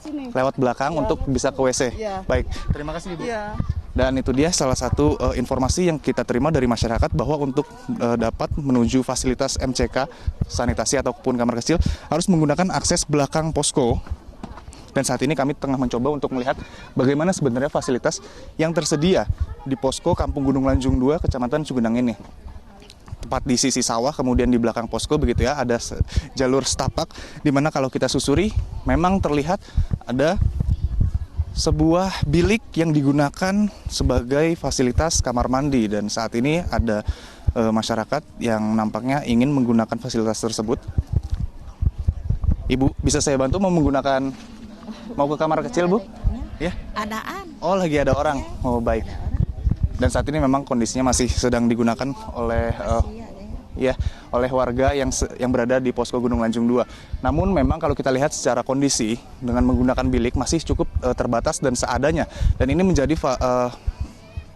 sini. Lewat belakang ya, untuk bisa ke WC? Ya. Baik, terima kasih Ibu. Ya. Dan itu dia salah satu informasi yang kita terima dari masyarakat, bahwa untuk dapat menuju fasilitas MCK, sanitasi ataupun kamar kecil, harus menggunakan akses belakang posko. Dan saat ini kami tengah mencoba untuk melihat bagaimana sebenarnya fasilitas yang tersedia di posko Kampung Gunung Lanjung 2, Kecamatan Cugenang ini. Tepat di sisi sawah, kemudian di belakang posko begitu ya, ada jalur setapak, di mana kalau kita susuri memang terlihat ada sebuah bilik yang digunakan sebagai fasilitas kamar mandi. Dan saat ini ada masyarakat yang nampaknya ingin menggunakan fasilitas tersebut. Ibu, bisa saya bantu mau ke kamar kecil, Bu? Ya? Adaan. Oh, lagi ada orang. Oh, baik. Dan saat ini memang kondisinya masih sedang digunakan oleh ya oleh warga yang berada di posko Gunung Lanjung 2. Namun memang kalau kita lihat secara kondisi dengan menggunakan bilik masih cukup terbatas dan seadanya. Dan ini menjadi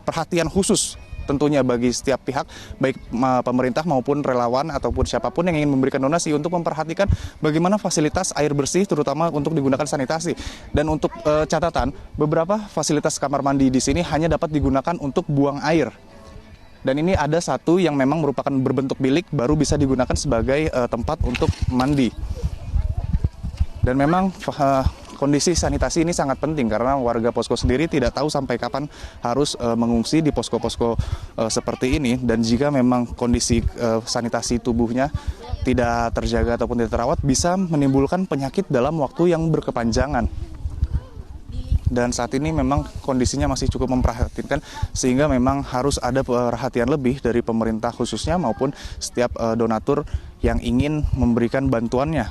perhatian khusus tentunya bagi setiap pihak, baik pemerintah maupun relawan ataupun siapapun yang ingin memberikan donasi untuk memperhatikan bagaimana fasilitas air bersih terutama untuk digunakan sanitasi. Dan untuk catatan, beberapa fasilitas kamar mandi di sini hanya dapat digunakan untuk buang air. Dan ini ada satu yang memang merupakan berbentuk bilik baru bisa digunakan sebagai tempat untuk mandi. Dan memang kondisi sanitasi ini sangat penting karena warga posko sendiri tidak tahu sampai kapan harus mengungsi di posko-posko seperti ini, dan jika memang kondisi sanitasi tubuhnya tidak terjaga ataupun tidak terawat bisa menimbulkan penyakit dalam waktu yang berkepanjangan. Dan saat ini memang kondisinya masih cukup memprihatinkan sehingga memang harus ada perhatian lebih dari pemerintah khususnya maupun setiap donatur yang ingin memberikan bantuannya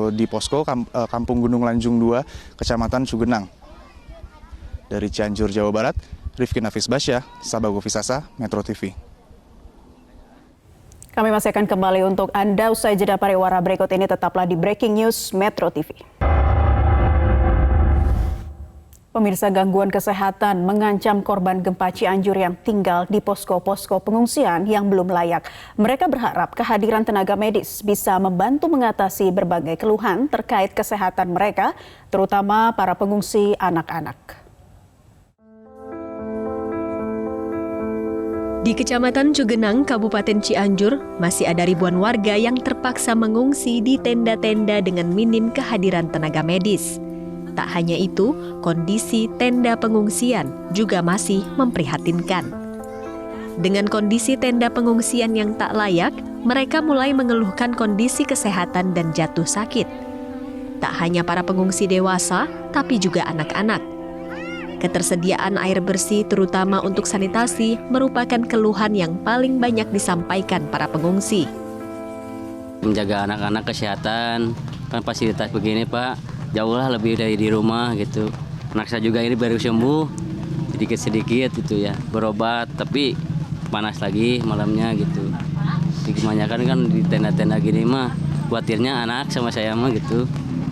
di posko Kampung Gunung Lanjung 2, Kecamatan Cugenang. Dari Cianjur, Jawa Barat, Rifki Nafis Basya, Sabago Visasa, Metro TV. Kami masih akan kembali untuk Anda usai jeda pariwara berikut ini, tetaplah di Breaking News Metro TV. Pemirsa, gangguan kesehatan mengancam korban gempa Cianjur yang tinggal di posko-posko pengungsian yang belum layak. Mereka berharap kehadiran tenaga medis bisa membantu mengatasi berbagai keluhan terkait kesehatan mereka, terutama para pengungsi anak-anak. Di Kecamatan Cugenang, Kabupaten Cianjur, masih ada ribuan warga yang terpaksa mengungsi di tenda-tenda dengan minim kehadiran tenaga medis. Tak hanya itu, kondisi tenda pengungsian juga masih memprihatinkan. Dengan kondisi tenda pengungsian yang tak layak, mereka mulai mengeluhkan kondisi kesehatan dan jatuh sakit. Tak hanya para pengungsi dewasa, tapi juga anak-anak. Ketersediaan air bersih terutama untuk sanitasi merupakan keluhan yang paling banyak disampaikan para pengungsi. Menjaga anak-anak kesehatan, kan fasilitas begini Pak, jauh lah lebih dari di rumah gitu. Anak saya juga ini baru sembuh sedikit-sedikit gitu ya, berobat tapi panas lagi malamnya gitu. Kebanyakan kan di tenda-tenda gini mah khawatirnya anak sama saya mah gitu.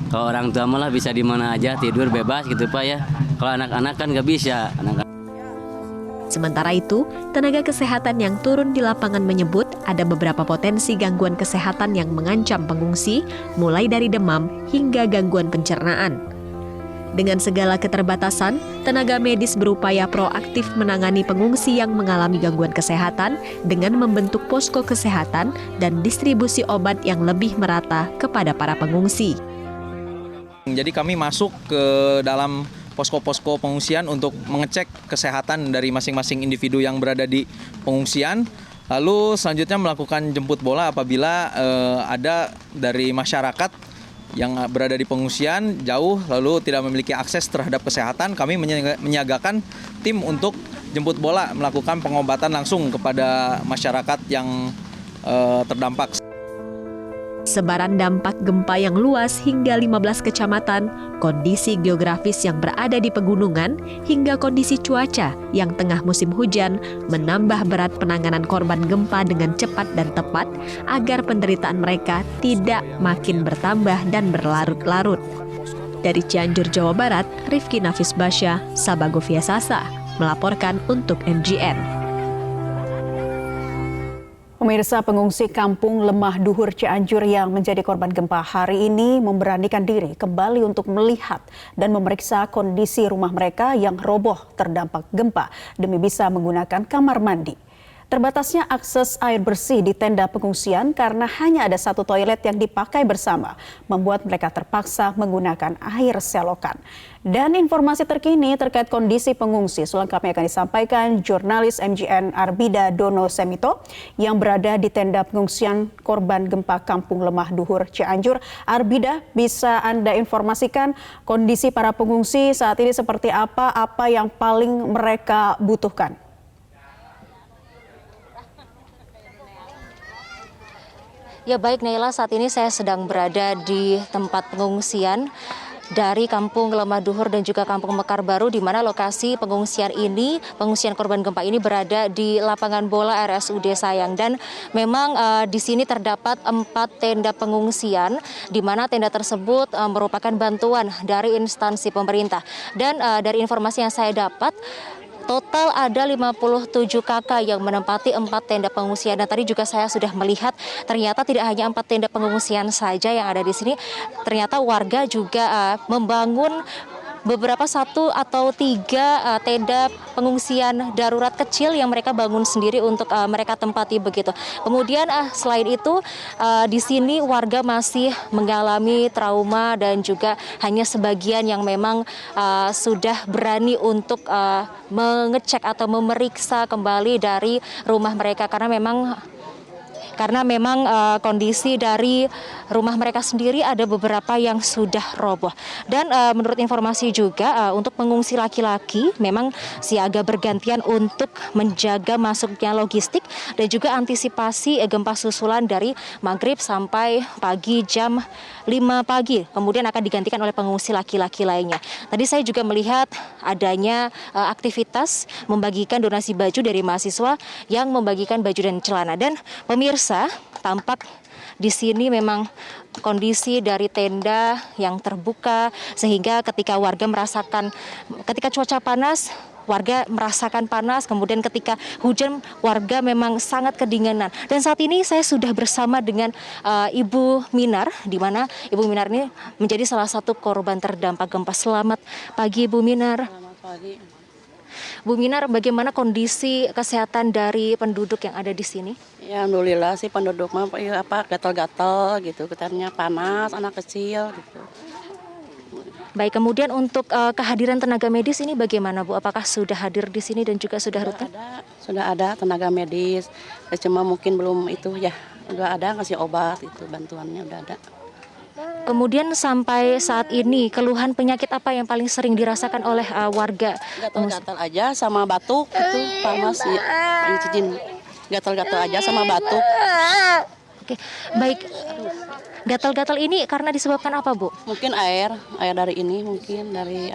Kalau orang tua malah bisa di mana aja tidur bebas gitu Pak ya. Kalau anak-anak kan nggak bisa. Sementara itu, tenaga kesehatan yang turun di lapangan menyebut ada beberapa potensi gangguan kesehatan yang mengancam pengungsi, mulai dari demam hingga gangguan pencernaan. Dengan segala keterbatasan, tenaga medis berupaya proaktif menangani pengungsi yang mengalami gangguan kesehatan dengan membentuk posko kesehatan dan distribusi obat yang lebih merata kepada para pengungsi. Jadi kami masuk ke dalam posko-posko pengungsian untuk mengecek kesehatan dari masing-masing individu yang berada di pengungsian. Lalu selanjutnya melakukan jemput bola apabila ada dari masyarakat yang berada di pengungsian jauh lalu tidak memiliki akses terhadap kesehatan. Kami menyiagakan tim untuk jemput bola, melakukan pengobatan langsung kepada masyarakat yang terdampak. Sebaran dampak gempa yang luas hingga 15 kecamatan, kondisi geografis yang berada di pegunungan, hingga kondisi cuaca yang tengah musim hujan menambah berat penanganan korban gempa dengan cepat dan tepat agar penderitaan mereka tidak makin bertambah dan berlarut-larut. Dari Cianjur, Jawa Barat, Rifki Nafis Basya, Sabago Visasa, melaporkan untuk MGN. Pemirsa, pengungsi kampung Lemah Duhur Cianjur yang menjadi korban gempa hari ini memberanikan diri kembali untuk melihat dan memeriksa kondisi rumah mereka yang roboh terdampak gempa demi bisa menggunakan kamar mandi. Terbatasnya akses air bersih di tenda pengungsian karena hanya ada satu toilet yang dipakai bersama, membuat mereka terpaksa menggunakan air selokan. Dan informasi terkini terkait kondisi pengungsi selengkapnya akan disampaikan jurnalis MGN Arbida Dono Semito yang berada di tenda pengungsian korban gempa Kampung Lemah Duhur Cianjur. Arbida, bisa Anda informasikan kondisi para pengungsi saat ini seperti apa yang paling mereka butuhkan? Ya baik Naila, saat ini saya sedang berada di tempat pengungsian dari Kampung Lemah Duhur dan juga Kampung Mekar Baru, di mana lokasi pengungsian korban gempa ini berada di lapangan bola RSUD Sayang. Dan memang di sini terdapat 4 tenda pengungsian, di mana tenda tersebut merupakan bantuan dari instansi pemerintah. Dan dari informasi yang saya dapat, total ada 57 kakak yang menempati 4 tenda pengungsian. Dan tadi juga saya sudah melihat ternyata tidak hanya 4 tenda pengungsian saja yang ada di sini. Ternyata warga juga membangun beberapa 1 atau 3 tenda pengungsian darurat kecil yang mereka bangun sendiri untuk mereka tempati begitu. Kemudian selain itu di sini warga masih mengalami trauma dan juga hanya sebagian yang memang sudah berani untuk mengecek atau memeriksa kembali dari rumah mereka karena memang kondisi dari rumah mereka sendiri ada beberapa yang sudah roboh. Dan menurut informasi juga untuk pengungsi laki-laki memang siaga bergantian untuk menjaga masuknya logistik dan juga antisipasi gempa susulan dari maghrib sampai pagi jam 5 pagi. Kemudian akan digantikan oleh pengungsi laki-laki lainnya. Tadi saya juga melihat adanya aktivitas membagikan donasi baju dari mahasiswa yang membagikan baju dan celana. Dan pemirsa, tampak di sini memang kondisi dari tenda yang terbuka sehingga ketika cuaca panas, warga merasakan panas, kemudian ketika hujan warga memang sangat kedinginan. Dan saat ini saya sudah bersama dengan Ibu Minar, di mana Ibu Minar ini menjadi salah satu korban terdampak gempa. Selamat pagi Ibu Minar. Selamat pagi. Bu Minar, bagaimana kondisi kesehatan dari penduduk yang ada di sini? Ya, alhamdulillah sih penduduk mah gatal-gatal gitu, katanya panas, anak kecil gitu. Baik, kemudian untuk kehadiran tenaga medis ini bagaimana Bu? Apakah sudah hadir di sini dan juga sudah rutin? Sudah ada tenaga medis, cuma mungkin belum itu ya, udah ada ngasih obat itu, bantuannya udah ada. Kemudian sampai saat ini keluhan penyakit apa yang paling sering dirasakan oleh warga? Gatal-gatal aja sama batuk itu panas ya, gatal-gatal aja sama batuk. Oke, baik. Gatal-gatal ini karena disebabkan apa, Bu? Mungkin air dari ini, mungkin dari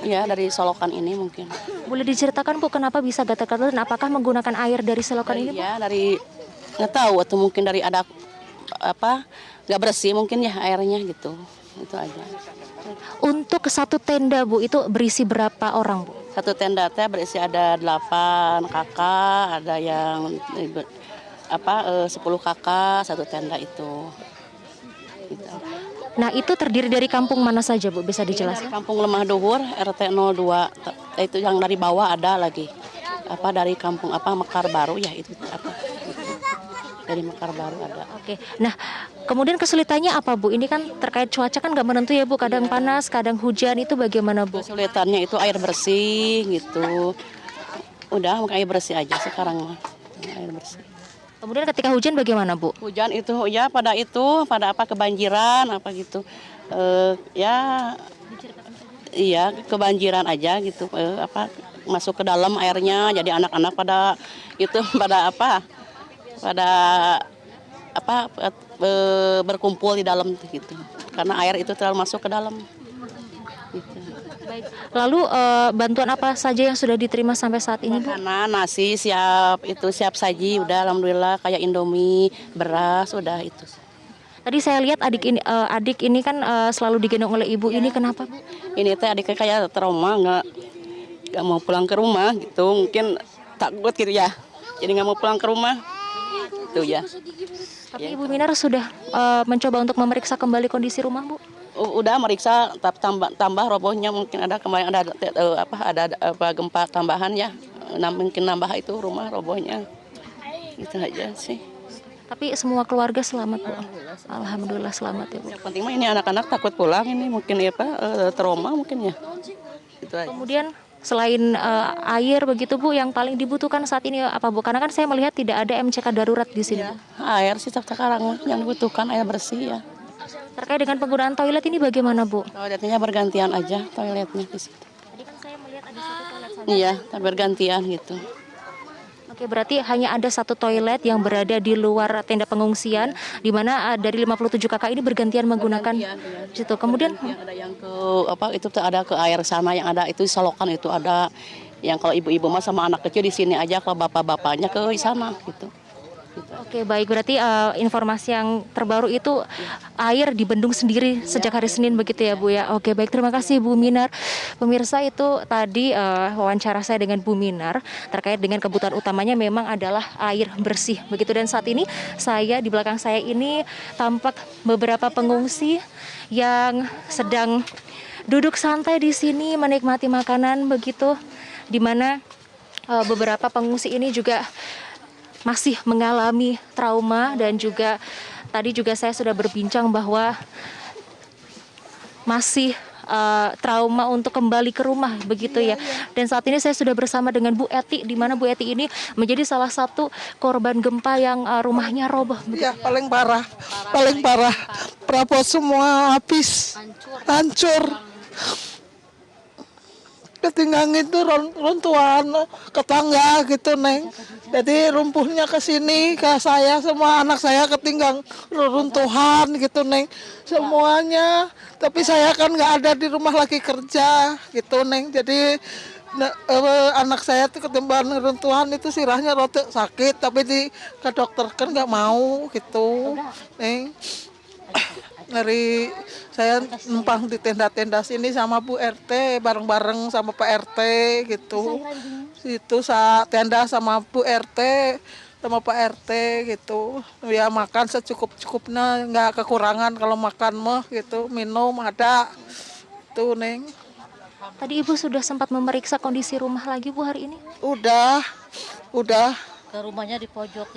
dari solokan ini mungkin. Boleh diceritakan Bu kenapa bisa gatal-gatal dan apakah menggunakan air dari selokan ini, Bu? Ya, nggak tahu atau mungkin dari ada nggak bersih mungkin ya airnya gitu, itu aja. Untuk satu tenda Bu itu berisi berapa orang Bu? Satu tenda berisi ada 8 kakak, ada yang 10 kakak satu tenda itu. Gitu. Nah itu terdiri dari kampung mana saja Bu, bisa dijelaskan? Kampung Lemah Duhur RT 02 itu yang dari bawah ada lagi dari kampung Mekar Baru ya itu dari Mekar Baru ada. Oke, nah kemudian kesulitannya apa Bu? Ini kan terkait cuaca kan nggak menentu ya Bu, kadang panas, kadang hujan, itu bagaimana Bu? Kesulitannya itu air bersih gitu. Udah air bersih aja sekarang mah, air bersih. Kemudian ketika hujan bagaimana Bu? Hujan itu ya pada kebanjiran apa gitu. Iya kebanjiran aja gitu. Masuk ke dalam airnya, jadi anak-anak berkumpul di dalam gitu karena air itu terlalu masuk ke dalam gitu. Baik. Lalu bantuan apa saja yang sudah diterima sampai saat ini Bu? Makanan, nasi siap saji udah alhamdulillah, kayak Indomie, beras udah itu. Tadi saya lihat adik ini kan selalu digendong oleh ibu, ini kenapa Bu? Ini adiknya kayak trauma, nggak mau pulang ke rumah gitu, mungkin takut gitu ya, jadi nggak mau pulang ke rumah. Itu ya. Tapi Ibu Minar sudah mencoba untuk memeriksa kembali kondisi rumah Bu? Udah meriksa, tambah robohnya mungkin ada kemarin ada gempa tambahan ya, mungkin nambah itu rumah robohnya. Itu aja sih. Tapi semua keluarga selamat Bu. Alhamdulillah selamat ya Bu. Yang penting mah ini anak-anak takut pulang ini mungkin trauma mungkin ya. Itu aja. Kemudian selain air begitu Bu, yang paling dibutuhkan saat ini apa Bu? Karena kan saya melihat tidak ada MCK darurat di sini. Ya, air sih sekarang yang dibutuhkan air bersih ya. Terkait dengan penggunaan toilet ini bagaimana Bu? Toiletnya bergantian aja toiletnya di situ. Tadi kan saya melihat ada satu toilet saja. Iya, bergantian gitu. Oke, berarti hanya ada satu toilet yang berada di luar tenda pengungsian, di mana dari 57 kakak ini bergantian menggunakan situ. Kemudian ada yang ke itu ada ke air sana, yang ada itu solokan itu ada, yang kalau ibu-ibu mah sama anak kecil di sini aja, kalau bapak-bapaknya ke sana gitu. Oke, baik, berarti informasi yang terbaru itu air dibendung sendiri sejak hari Senin begitu ya Bu ya. Oke, baik, terima kasih Bu Minar. Pemirsa, itu tadi wawancara saya dengan Bu Minar terkait dengan kebutuhan utamanya memang adalah air bersih begitu. Dan saat ini di belakang saya ini tampak beberapa pengungsi yang sedang duduk santai di sini menikmati makanan begitu, di mana beberapa pengungsi ini juga masih mengalami trauma, dan juga tadi juga saya sudah berbincang bahwa masih trauma untuk kembali ke rumah begitu ya. Dan saat ini saya sudah bersama dengan Bu Eti, di mana Bu Eti ini menjadi salah satu korban gempa yang rumahnya roboh. Iya, paling parah. Perabot semua habis, hancur. Ketinggang itu runtuhan ke tangga gitu, Neng. Jadi rumpuhnya ke sini, ke saya, semua anak saya ketinggang runtuhan gitu, Neng. Semuanya. Tapi saya kan nggak ada di rumah lagi kerja gitu, Neng. Jadi anak saya tuh ketimbang runtuhan itu sirahnya rotok sakit, tapi ke dokter kan nggak mau gitu, Neng. Dari saya numpang di tenda-tenda sini sama Bu RT, bareng-bareng sama Pak RT gitu. Itu tenda sama Bu RT sama Pak RT gitu. Ya makan secukup-cukupnya, nggak kekurangan kalau makan mah gitu. Minum ada. Tuh, Neng. Tadi Ibu sudah sempat memeriksa kondisi rumah lagi Bu hari ini? Udah. Ke rumahnya di pojok,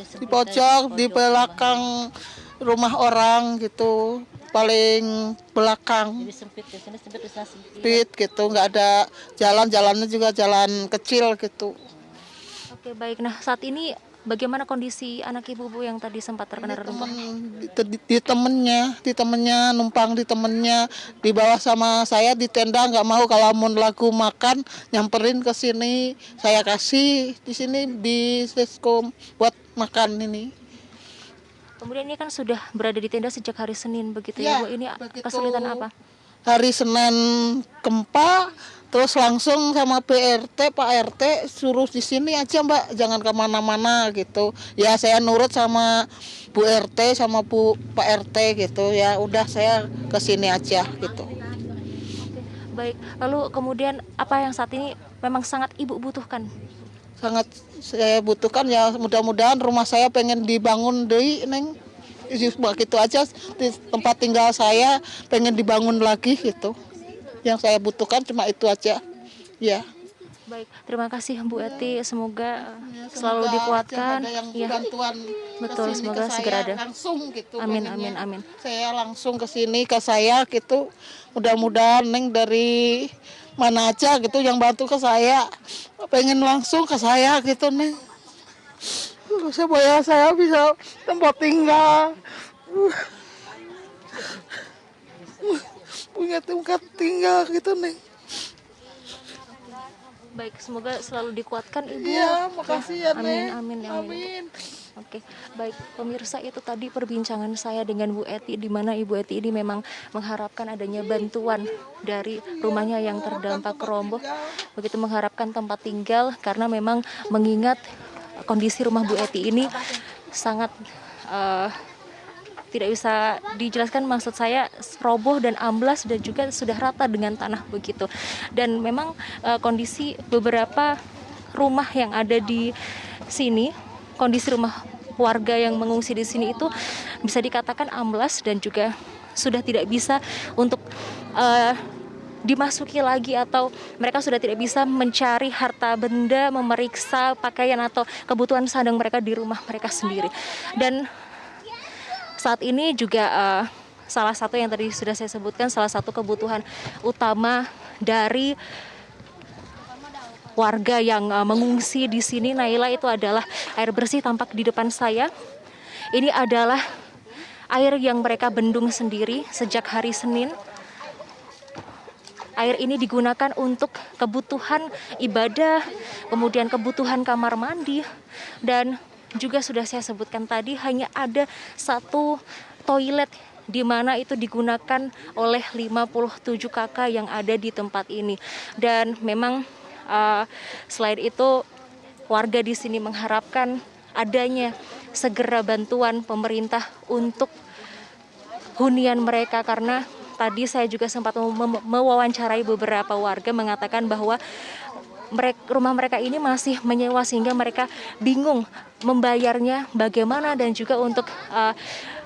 di belakang rumah orang gitu, paling belakang. Jadi sempit, di sini sempit, di sana sempit. Sempit gitu, nggak ada jalannya juga jalan kecil gitu. Oke, baik. Nah, saat ini bagaimana kondisi anak ibu yang tadi sempat terkena reruntuhan? Di temennya numpang di temennya, dibawa sama saya di tenda, nggak mau kalau mau lagu makan nyamperin ke sini, saya kasih di sini di Seskom buat makan ini. Kemudian ini kan sudah berada di tenda sejak hari Senin begitu ya Bu, ini kesulitan apa? Hari Senin gempa, terus langsung sama PRT, Pak RT suruh di sini aja Mbak, jangan kemana-mana gitu. Ya saya nurut sama Bu RT sama Pak RT gitu, ya udah saya ke sini aja gitu. Baik, lalu kemudian apa yang saat ini memang sangat Ibu butuhkan? Sangat saya butuhkan ya, mudah-mudahan rumah saya pengen dibangun deui, Neng. Begitu aja, di tempat tinggal saya pengen dibangun lagi gitu. Yang saya butuhkan cuma itu aja. Ya. Baik, terima kasih Bu Eti, semoga selalu dikuatkan. Ya. Bantuan betul, semoga segera ada. Langsung gitu. Amin. Saya langsung ke sini ke saya gitu. Mudah-mudahan Neng dari mana aja gitu yang bantu ke saya, pengen langsung ke saya gitu, Neng. Supaya saya bisa tempat tinggal, punya tempat tinggal gitu, Neng. Baik, semoga selalu dikuatkan Ibu. Iya, makasih ya, Neng. Amin. Oke, baik pemirsa, itu tadi perbincangan saya dengan Bu Eti, di mana Ibu Eti ini memang mengharapkan adanya bantuan dari rumahnya yang terdampak roboh, begitu mengharapkan tempat tinggal karena memang mengingat kondisi rumah Bu Eti ini sangat tidak bisa dijelaskan, maksud saya roboh dan amblas dan juga sudah rata dengan tanah begitu. Dan memang kondisi beberapa rumah yang ada di sini, kondisi rumah warga yang mengungsi di sini itu bisa dikatakan amblas dan juga sudah tidak bisa untuk dimasuki lagi, atau mereka sudah tidak bisa mencari harta benda, memeriksa pakaian atau kebutuhan sehari mereka di rumah mereka sendiri. Dan saat ini juga salah satu yang tadi sudah saya sebutkan, salah satu kebutuhan utama dari warga yang mengungsi di sini, Naila, itu adalah air bersih. Tampak di depan saya ini adalah air yang mereka bendung sendiri sejak hari Senin. air ini digunakan untuk kebutuhan ibadah, kemudian kebutuhan kamar mandi, dan juga sudah saya sebutkan tadi hanya ada satu toilet di mana itu digunakan oleh 57 kakak yang ada di tempat ini. Dan memang selain itu warga di sini mengharapkan adanya segera bantuan pemerintah untuk hunian mereka, karena tadi saya juga sempat mewawancarai beberapa warga mengatakan bahwa rumah mereka ini masih menyewa sehingga mereka bingung membayarnya bagaimana, dan juga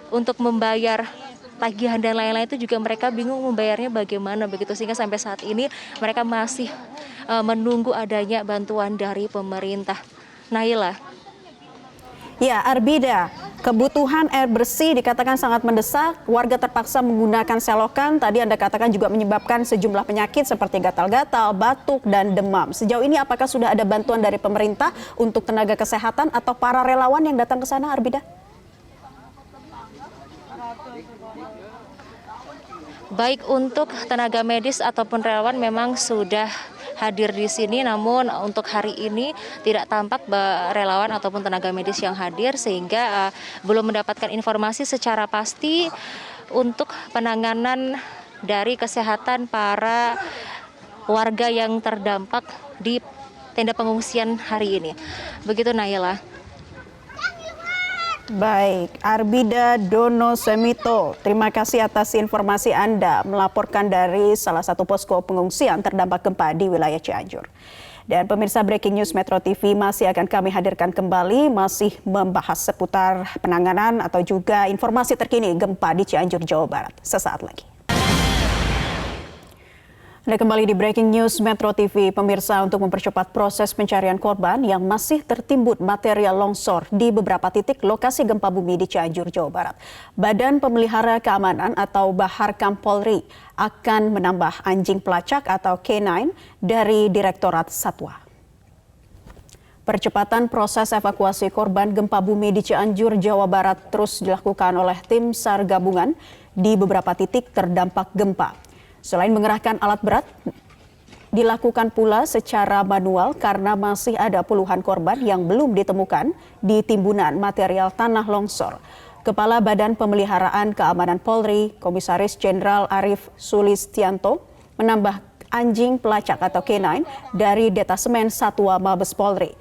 untuk membayar tagihan dan lain-lain itu juga mereka bingung membayarnya bagaimana begitu, sehingga sampai saat ini mereka masih menunggu adanya bantuan dari pemerintah. Naila. Ya, Arbida, kebutuhan air bersih dikatakan sangat mendesak, warga terpaksa menggunakan selokan, tadi Anda katakan juga menyebabkan sejumlah penyakit seperti gatal-gatal, batuk, dan demam. Sejauh ini apakah sudah ada bantuan dari pemerintah untuk tenaga kesehatan atau para relawan yang datang ke sana, Arbida? Baik untuk tenaga medis ataupun relawan memang sudah hadir di sini, namun untuk hari ini tidak tampak relawan ataupun tenaga medis yang hadir, sehingga belum mendapatkan informasi secara pasti untuk penanganan dari kesehatan para warga yang terdampak di tenda pengungsian hari ini. Begitu, Naila. Baik, Arbida Dono Semito, terima kasih atas informasi Anda melaporkan dari salah satu posko pengungsian terdampak gempa di wilayah Cianjur. Dan pemirsa, Breaking News Metro TV masih akan kami hadirkan kembali, masih membahas seputar penanganan atau juga informasi terkini gempa di Cianjur, Jawa Barat. Sesaat lagi. Anda kembali di Breaking News Metro TV, pemirsa, untuk mempercepat proses pencarian korban yang masih tertimbun material longsor di beberapa titik lokasi gempa bumi di Cianjur, Jawa Barat. Badan Pemelihara Keamanan atau Baharkam Polri akan menambah anjing pelacak atau K9 dari Direktorat Satwa. Percepatan proses evakuasi korban gempa bumi di Cianjur, Jawa Barat terus dilakukan oleh tim SAR gabungan di beberapa titik terdampak gempa. Selain mengerahkan alat berat, dilakukan pula secara manual karena masih ada puluhan korban yang belum ditemukan di timbunan material tanah longsor. Kepala Badan Pemeliharaan Keamanan Polri, Komisaris Jenderal Arief Sulistianto, menambah anjing pelacak atau K9 dari Detasemen Satwa Mabes Polri.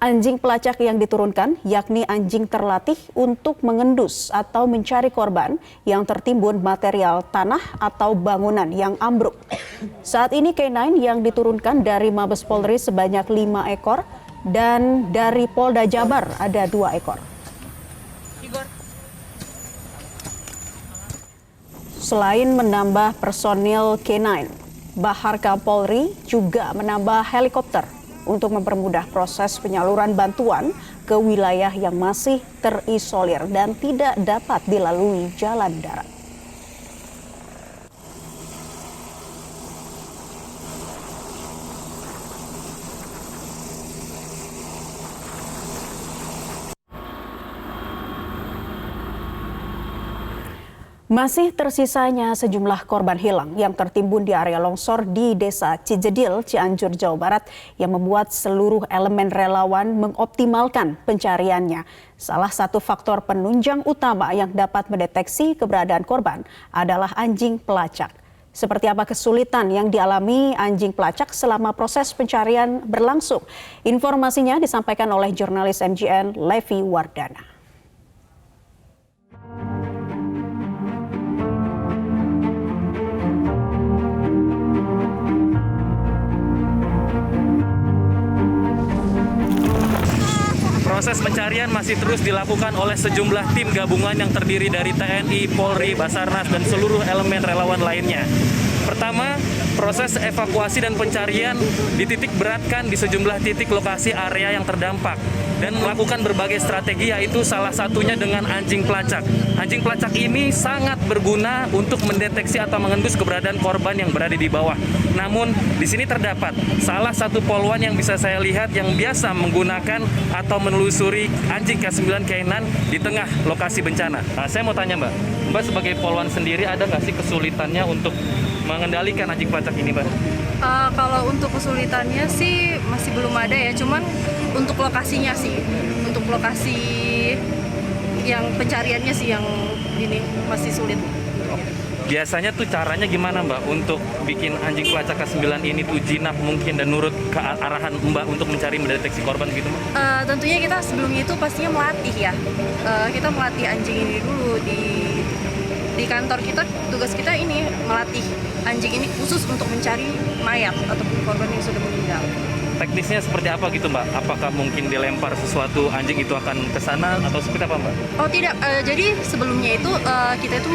Anjing pelacak yang diturunkan yakni anjing terlatih untuk mengendus atau mencari korban yang tertimbun material tanah atau bangunan yang ambruk. Saat ini K9 yang diturunkan dari Mabes Polri sebanyak 5 ekor dan dari Polda Jabar ada 2 ekor. Selain menambah personil K9, Baharkam Polri juga menambah helikopter untuk mempermudah proses penyaluran bantuan ke wilayah yang masih terisolir dan tidak dapat dilalui jalan darat. Masih tersisanya sejumlah korban hilang yang tertimbun di area longsor di Desa Cijedil, Cianjur, Jawa Barat yang membuat seluruh elemen relawan mengoptimalkan pencariannya. Salah satu faktor penunjang utama yang dapat mendeteksi keberadaan korban adalah anjing pelacak. Seperti apa kesulitan yang dialami anjing pelacak selama proses pencarian berlangsung? Informasinya disampaikan oleh jurnalis MGN Levi Wardana. Proses pencarian masih terus dilakukan oleh sejumlah tim gabungan yang terdiri dari TNI, Polri, Basarnas, dan seluruh elemen relawan lainnya. Pertama, proses evakuasi dan pencarian dititik beratkan di sejumlah titik lokasi area yang terdampak dan melakukan berbagai strategi, yaitu salah satunya dengan anjing pelacak. Anjing pelacak ini sangat berguna untuk mendeteksi atau mengendus keberadaan korban yang berada di bawah. Namun di sini terdapat salah satu poluan yang bisa saya lihat yang biasa menggunakan atau menelusuri anjing K9 K9 di tengah lokasi bencana. Nah, saya mau tanya Mbak sebagai poluan sendiri ada nggak sih kesulitannya untuk mengendalikan anjing pelacak ini, Mbak? Kalau untuk kesulitannya sih masih belum ada ya, cuman untuk lokasinya sih, untuk lokasi yang pencariannya sih yang ini masih sulit. Biasanya tuh caranya gimana Mbak untuk bikin anjing pelacak K9 ini tuh jinak mungkin dan nurut ke arahan Mbak untuk mencari mendeteksi korban gitu Mbak? Tentunya kita sebelumnya itu pastinya melatih ya. Kita melatih anjing ini dulu di kantor kita, tugas kita ini melatih anjing ini khusus untuk mencari mayat ataupun korban yang sudah meninggal. Teknisnya seperti apa gitu Mbak? Apakah mungkin dilempar sesuatu anjing itu akan ke sana atau seperti apa Mbak? Oh tidak, jadi sebelumnya itu kita itu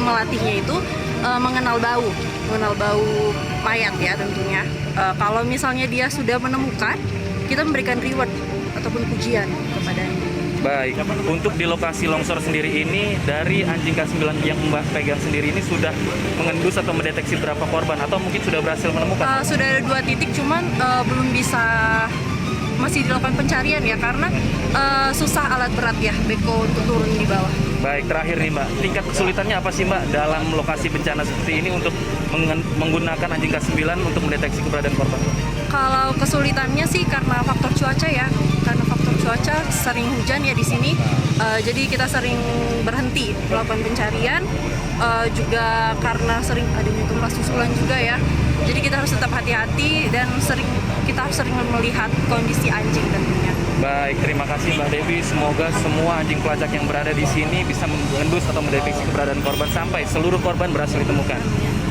melatihnya itu mengenal bau mayat ya tentunya. Kalau misalnya dia sudah menemukan, kita memberikan reward ataupun pujian kepadanya. Baik, untuk di lokasi longsor sendiri ini, dari anjing K9 yang Mbak pegang sendiri ini sudah mengendus atau mendeteksi berapa korban atau mungkin sudah berhasil menemukan? Sudah ada 2 titik, cuman belum bisa, masih dilakukan pencarian ya, karena susah alat berat ya, beko untuk turun di bawah. Baik, terakhir nih Mbak, tingkat kesulitannya apa sih Mbak dalam lokasi bencana seperti ini untuk menggunakan anjing K9 untuk mendeteksi keberadaan korban? Kalau kesulitannya sih karena faktor cuaca ya, karena faktor cuaca sering hujan ya di sini, jadi kita sering berhenti melakukan pencarian, juga karena sering adanya gempa susulan juga ya, jadi kita harus tetap hati-hati dan kita harus sering melihat kondisi anjing tentunya. Baik, terima kasih Mbak Devi. Semoga semua anjing pelacak yang berada di sini bisa mengendus atau mendeteksi keberadaan korban sampai seluruh korban berhasil ditemukan.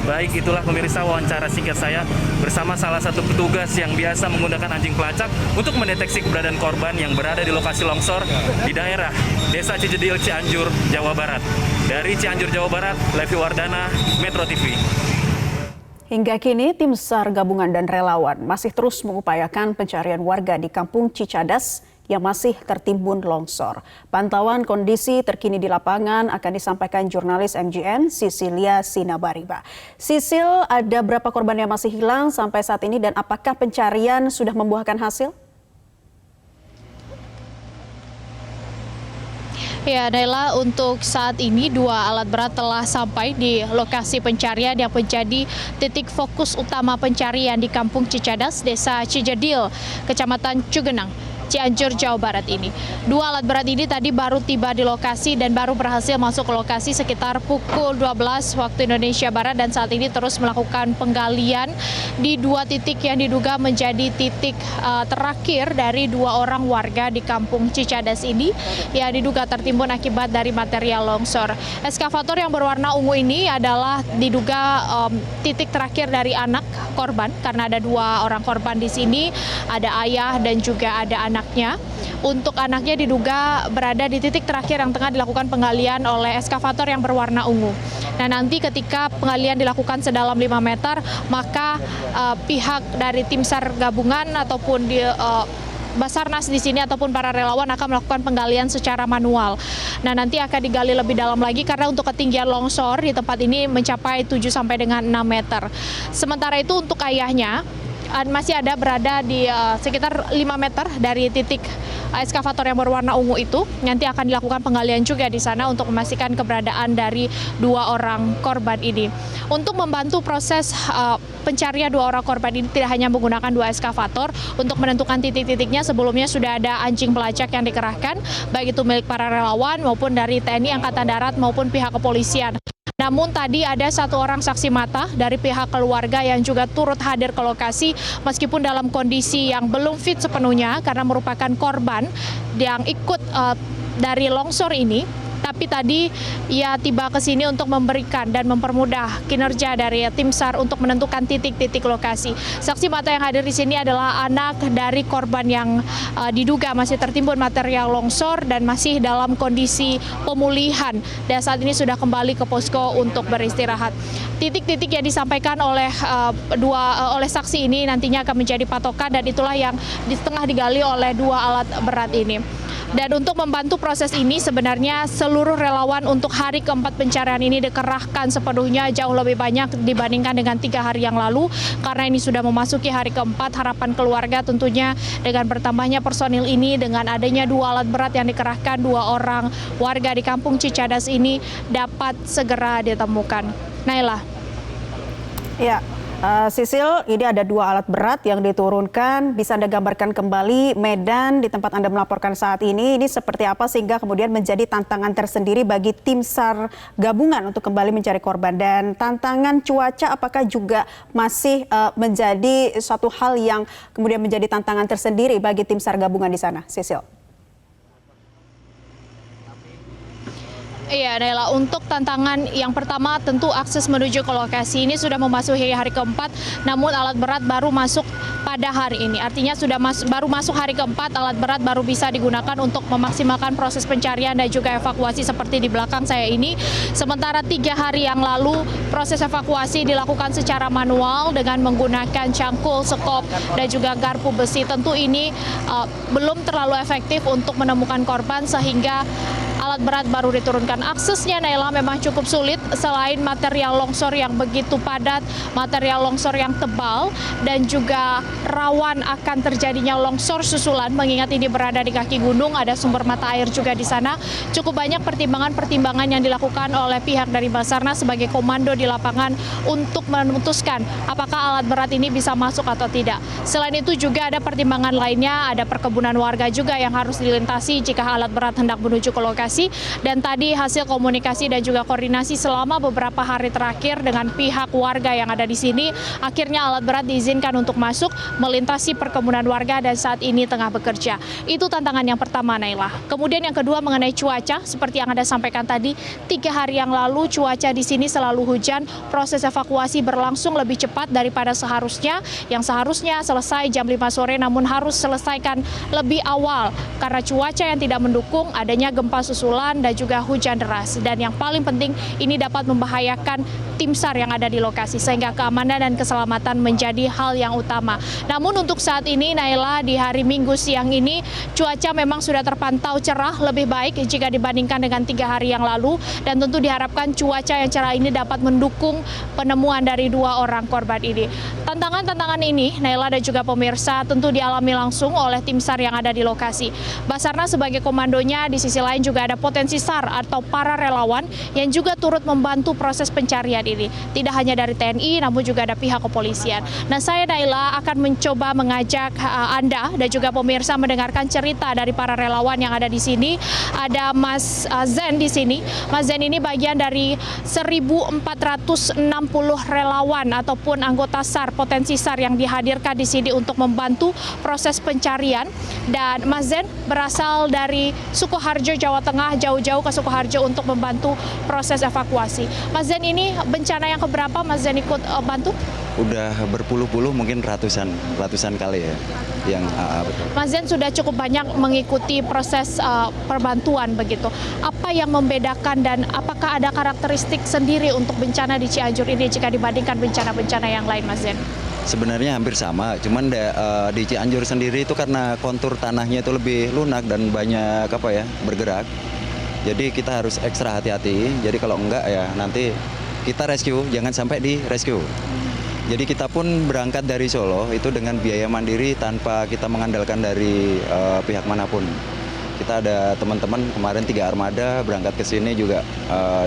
Baik, itulah pemirsa wawancara singkat saya bersama salah satu petugas yang biasa menggunakan anjing pelacak untuk mendeteksi keberadaan korban yang berada di lokasi longsor di daerah Desa Cijedil, Cianjur, Jawa Barat. Dari Cianjur, Jawa Barat, Levi Wardana, Metro TV. Hingga kini, tim SAR gabungan dan relawan masih terus mengupayakan pencarian warga di Kampung Cicadas yang masih tertimbun longsor. Pantauan kondisi terkini di lapangan akan disampaikan jurnalis MGN Sisilia Sinabariba. Sisil, ada berapa korban yang masih hilang sampai saat ini dan apakah pencarian sudah membuahkan hasil? Ya, Naila, untuk saat ini 2 alat berat telah sampai di lokasi pencarian yang menjadi titik fokus utama pencarian di Kampung Cicadas, Desa Cijedil, Kecamatan Cugenang, Cianjur, Jawa Barat ini. 2 alat berat ini tadi baru tiba di lokasi dan baru berhasil masuk ke lokasi sekitar pukul 12 waktu Indonesia Barat dan saat ini terus melakukan penggalian di 2 titik yang diduga menjadi titik terakhir dari 2 orang warga di Kampung Cicadas ini yang diduga tertimbun akibat dari material longsor. Eskavator yang berwarna ungu ini adalah diduga titik terakhir dari anak korban karena ada 2 orang korban di sini, ada ayah dan juga ada anaknya. Untuk anaknya diduga berada di titik terakhir yang tengah dilakukan penggalian oleh eskavator yang berwarna ungu. Nah, nanti ketika penggalian dilakukan sedalam 5 meter, maka pihak dari tim SAR gabungan ataupun di Basarnas di sini ataupun para relawan akan melakukan penggalian secara manual. Nah, nanti akan digali lebih dalam lagi karena untuk ketinggian longsor di tempat ini mencapai 7 sampai dengan 6 meter. Sementara itu untuk ayahnya masih ada berada di sekitar 5 meter dari titik eskavator yang berwarna ungu itu. Nanti akan dilakukan penggalian juga di sana untuk memastikan keberadaan dari 2 orang korban ini. Untuk membantu proses pencarian 2 orang korban ini tidak hanya menggunakan 2 eskavator untuk menentukan titik-titiknya, sebelumnya sudah ada anjing pelacak yang dikerahkan, baik itu milik para relawan maupun dari TNI Angkatan Darat maupun pihak kepolisian. Namun tadi ada 1 orang saksi mata dari pihak keluarga yang juga turut hadir ke lokasi meskipun dalam kondisi yang belum fit sepenuhnya karena merupakan korban yang ikut dari longsor ini. Tapi tadi ia tiba ke sini untuk memberikan dan mempermudah kinerja dari tim SAR untuk menentukan titik-titik lokasi. Saksi mata yang hadir di sini adalah anak dari korban yang diduga masih tertimbun material longsor dan masih dalam kondisi pemulihan. Dan saat ini sudah kembali ke posko untuk beristirahat. Titik-titik yang disampaikan oleh oleh saksi ini nantinya akan menjadi patokan dan itulah yang tengah digali oleh 2 alat berat ini. Dan untuk membantu proses ini sebenarnya seluruh relawan untuk hari keempat pencarian ini dikerahkan sepenuhnya jauh lebih banyak dibandingkan dengan 3 hari yang lalu. Karena ini sudah memasuki hari keempat, harapan keluarga tentunya dengan bertambahnya personil ini dengan adanya 2 alat berat yang dikerahkan 2 orang warga di Kampung Cicadas ini dapat segera ditemukan. Naila. Ya, Sisil, ini ada 2 alat berat yang diturunkan. Bisa Anda gambarkan kembali medan di tempat Anda melaporkan saat ini seperti apa sehingga kemudian menjadi tantangan tersendiri bagi tim SAR gabungan untuk kembali mencari korban. Dan tantangan cuaca apakah juga masih menjadi suatu hal yang kemudian menjadi tantangan tersendiri bagi tim SAR gabungan di sana, Sisil? Iya, Naila, untuk tantangan yang pertama tentu akses menuju ke lokasi ini sudah memasuki hari keempat, namun alat berat baru masuk pada hari ini. Artinya baru masuk hari keempat, alat berat baru bisa digunakan untuk memaksimalkan proses pencarian dan juga evakuasi seperti di belakang saya ini. Sementara 3 hari yang lalu proses evakuasi dilakukan secara manual dengan menggunakan cangkul, sekop, dan juga garpu besi. Tentu ini belum terlalu efektif untuk menemukan korban sehingga alat berat baru diturunkan. Aksesnya, Naila, memang cukup sulit selain material longsor yang begitu padat, material longsor yang tebal, dan juga rawan akan terjadinya longsor susulan mengingat ini berada di kaki gunung, ada sumber mata air juga di sana. Cukup banyak pertimbangan-pertimbangan yang dilakukan oleh pihak dari Basarnas sebagai komando di lapangan untuk memutuskan apakah alat berat ini bisa masuk atau tidak. Selain itu juga ada pertimbangan lainnya, ada perkebunan warga juga yang harus dilintasi jika alat berat hendak menuju ke lokasi. Dan tadi hasil komunikasi dan juga koordinasi selama beberapa hari terakhir dengan pihak warga yang ada di sini, akhirnya alat berat diizinkan untuk masuk melintasi perkebunan warga dan saat ini tengah bekerja. Itu tantangan yang pertama, Naila. Kemudian yang kedua mengenai cuaca, seperti yang Anda sampaikan tadi, 3 hari yang lalu cuaca di sini selalu hujan, proses evakuasi berlangsung lebih cepat daripada seharusnya, yang seharusnya selesai jam 5 sore namun harus selesaikan lebih awal karena cuaca yang tidak mendukung, adanya gempa susulan dan juga hujan deras. Dan yang paling penting ini dapat membahayakan tim SAR yang ada di lokasi sehingga keamanan dan keselamatan menjadi hal yang utama. Namun untuk saat ini, Naila, di hari Minggu siang ini cuaca memang sudah terpantau cerah, lebih baik jika dibandingkan dengan 3 hari yang lalu, dan tentu diharapkan cuaca yang cerah ini dapat mendukung penemuan dari 2 orang korban ini. Tantangan-tantangan ini, Naila dan juga pemirsa, tentu dialami langsung oleh tim SAR yang ada di lokasi. Basarnas sebagai komandonya, di sisi lain juga ada potensi SAR atau para relawan yang juga turut membantu proses pencarian ini. Tidak hanya dari TNI, namun juga ada pihak kepolisian. Nah, saya, Naila, akan mencoba mengajak Anda dan juga pemirsa mendengarkan cerita dari para relawan yang ada di sini. Ada Mas Zen di sini. Mas Zen ini bagian dari 1.460 relawan ataupun anggota SAR, potensi SAR yang dihadirkan di sini untuk membantu proses pencarian. Dan Mas Zen berasal dari Sukoharjo, Jawa Tengah, jauh-jauh ke Sukoharjo untuk membantu proses evakuasi. Mas Zen, ini bencana yang keberapa Mas Zen ikut bantu? Udah berpuluh-puluh, mungkin ratusan kali ya. Betul. Mas Zen sudah cukup banyak mengikuti proses perbantuan begitu. Apa yang membedakan dan apakah ada karakteristik sendiri untuk bencana di Cianjur ini jika dibandingkan bencana-bencana yang lain, Mas Zen? Sebenarnya hampir sama, cuman di Cianjur sendiri itu karena kontur tanahnya itu lebih lunak dan banyak bergerak. Jadi kita harus ekstra hati-hati. Jadi kalau enggak ya nanti kita rescue, jangan sampai di rescue. Jadi kita pun berangkat dari Solo itu dengan biaya mandiri tanpa kita mengandalkan dari pihak manapun. Kita ada teman-teman kemarin 3 armada berangkat ke sini juga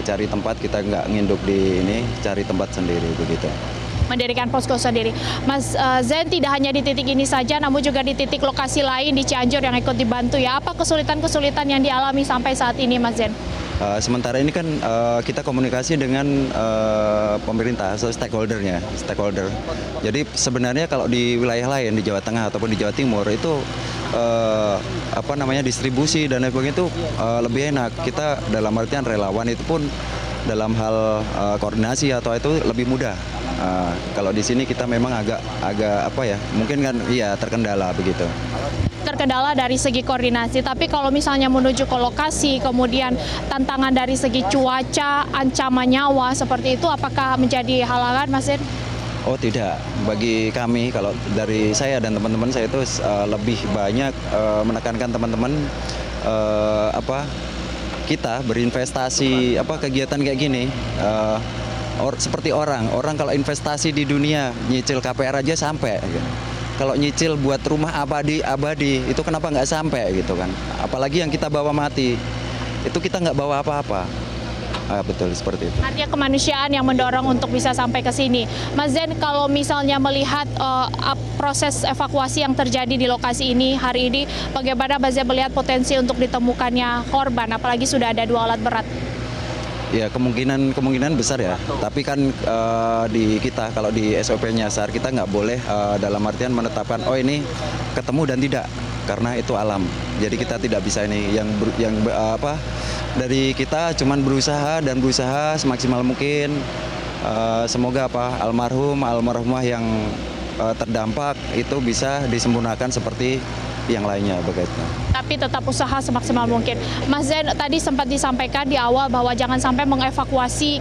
cari tempat, kita nggak nginduk di ini, cari tempat sendiri begitu. Mendirikan posko sendiri. Mas Zen, tidak hanya di titik ini saja, namun juga di titik lokasi lain di Cianjur yang ikut dibantu ya. Apa kesulitan-kesulitan yang dialami sampai saat ini, Mas Zen? Sementara ini kan kita komunikasi dengan pemerintah, stakeholder. Jadi sebenarnya kalau di wilayah lain di Jawa Tengah ataupun di Jawa Timur itu distribusi dan sebagainya itu lebih enak. Kita dalam artian relawan itu pun dalam hal koordinasi atau itu lebih mudah. Kalau di sini kita memang agak mungkin kan terkendala begitu. Terkendala dari segi koordinasi, tapi kalau misalnya menuju ke lokasi, kemudian tantangan dari segi cuaca, ancaman nyawa seperti itu, apakah menjadi halangan, Mas Zen? Oh tidak, bagi kami kalau dari saya dan teman-teman saya itu lebih banyak menekankan teman-teman kita berinvestasi kegiatan kayak gini. Seperti orang kalau investasi di dunia nyicil KPR aja sampai. Kalau nyicil buat rumah abadi itu kenapa nggak sampai gitu kan? Apalagi yang kita bawa mati, itu kita nggak bawa apa-apa. Betul, seperti itu. Artinya kemanusiaan yang mendorong untuk bisa sampai ke sini. Mas Zen, kalau misalnya melihat proses evakuasi yang terjadi di lokasi ini hari ini, bagaimana Mas Zen melihat potensi untuk ditemukannya korban, apalagi sudah ada 2 alat berat? Ya, kemungkinan besar ya. Tapi kan di kita kalau di SOP-nya SAR kita nggak boleh dalam artian menetapkan oh ini ketemu dan tidak, karena itu alam. Jadi kita tidak bisa ini dari kita cuman berusaha semaksimal mungkin. Semoga almarhumah yang terdampak itu bisa disempurnakan seperti yang lainnya begitu. Tapi tetap usaha semaksimal mungkin. Mas Zen, tadi sempat disampaikan di awal bahwa jangan sampai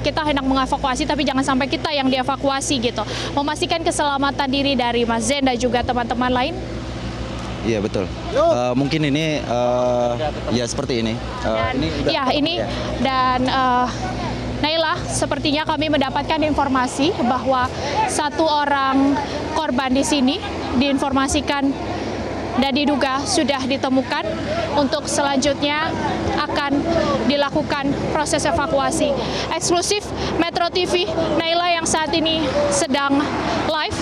kita hendak mengevakuasi tapi jangan sampai kita yang dievakuasi gitu. Memastikan keselamatan diri dari Mas Zen dan juga teman-teman lain. Iya betul. Mungkin ini ya seperti ini. Naila, sepertinya kami mendapatkan informasi bahwa 1 orang korban di sini diinformasikan dan diduga sudah ditemukan. Untuk selanjutnya akan dilakukan proses evakuasi. Eksklusif Metro TV, Naila yang saat ini sedang live.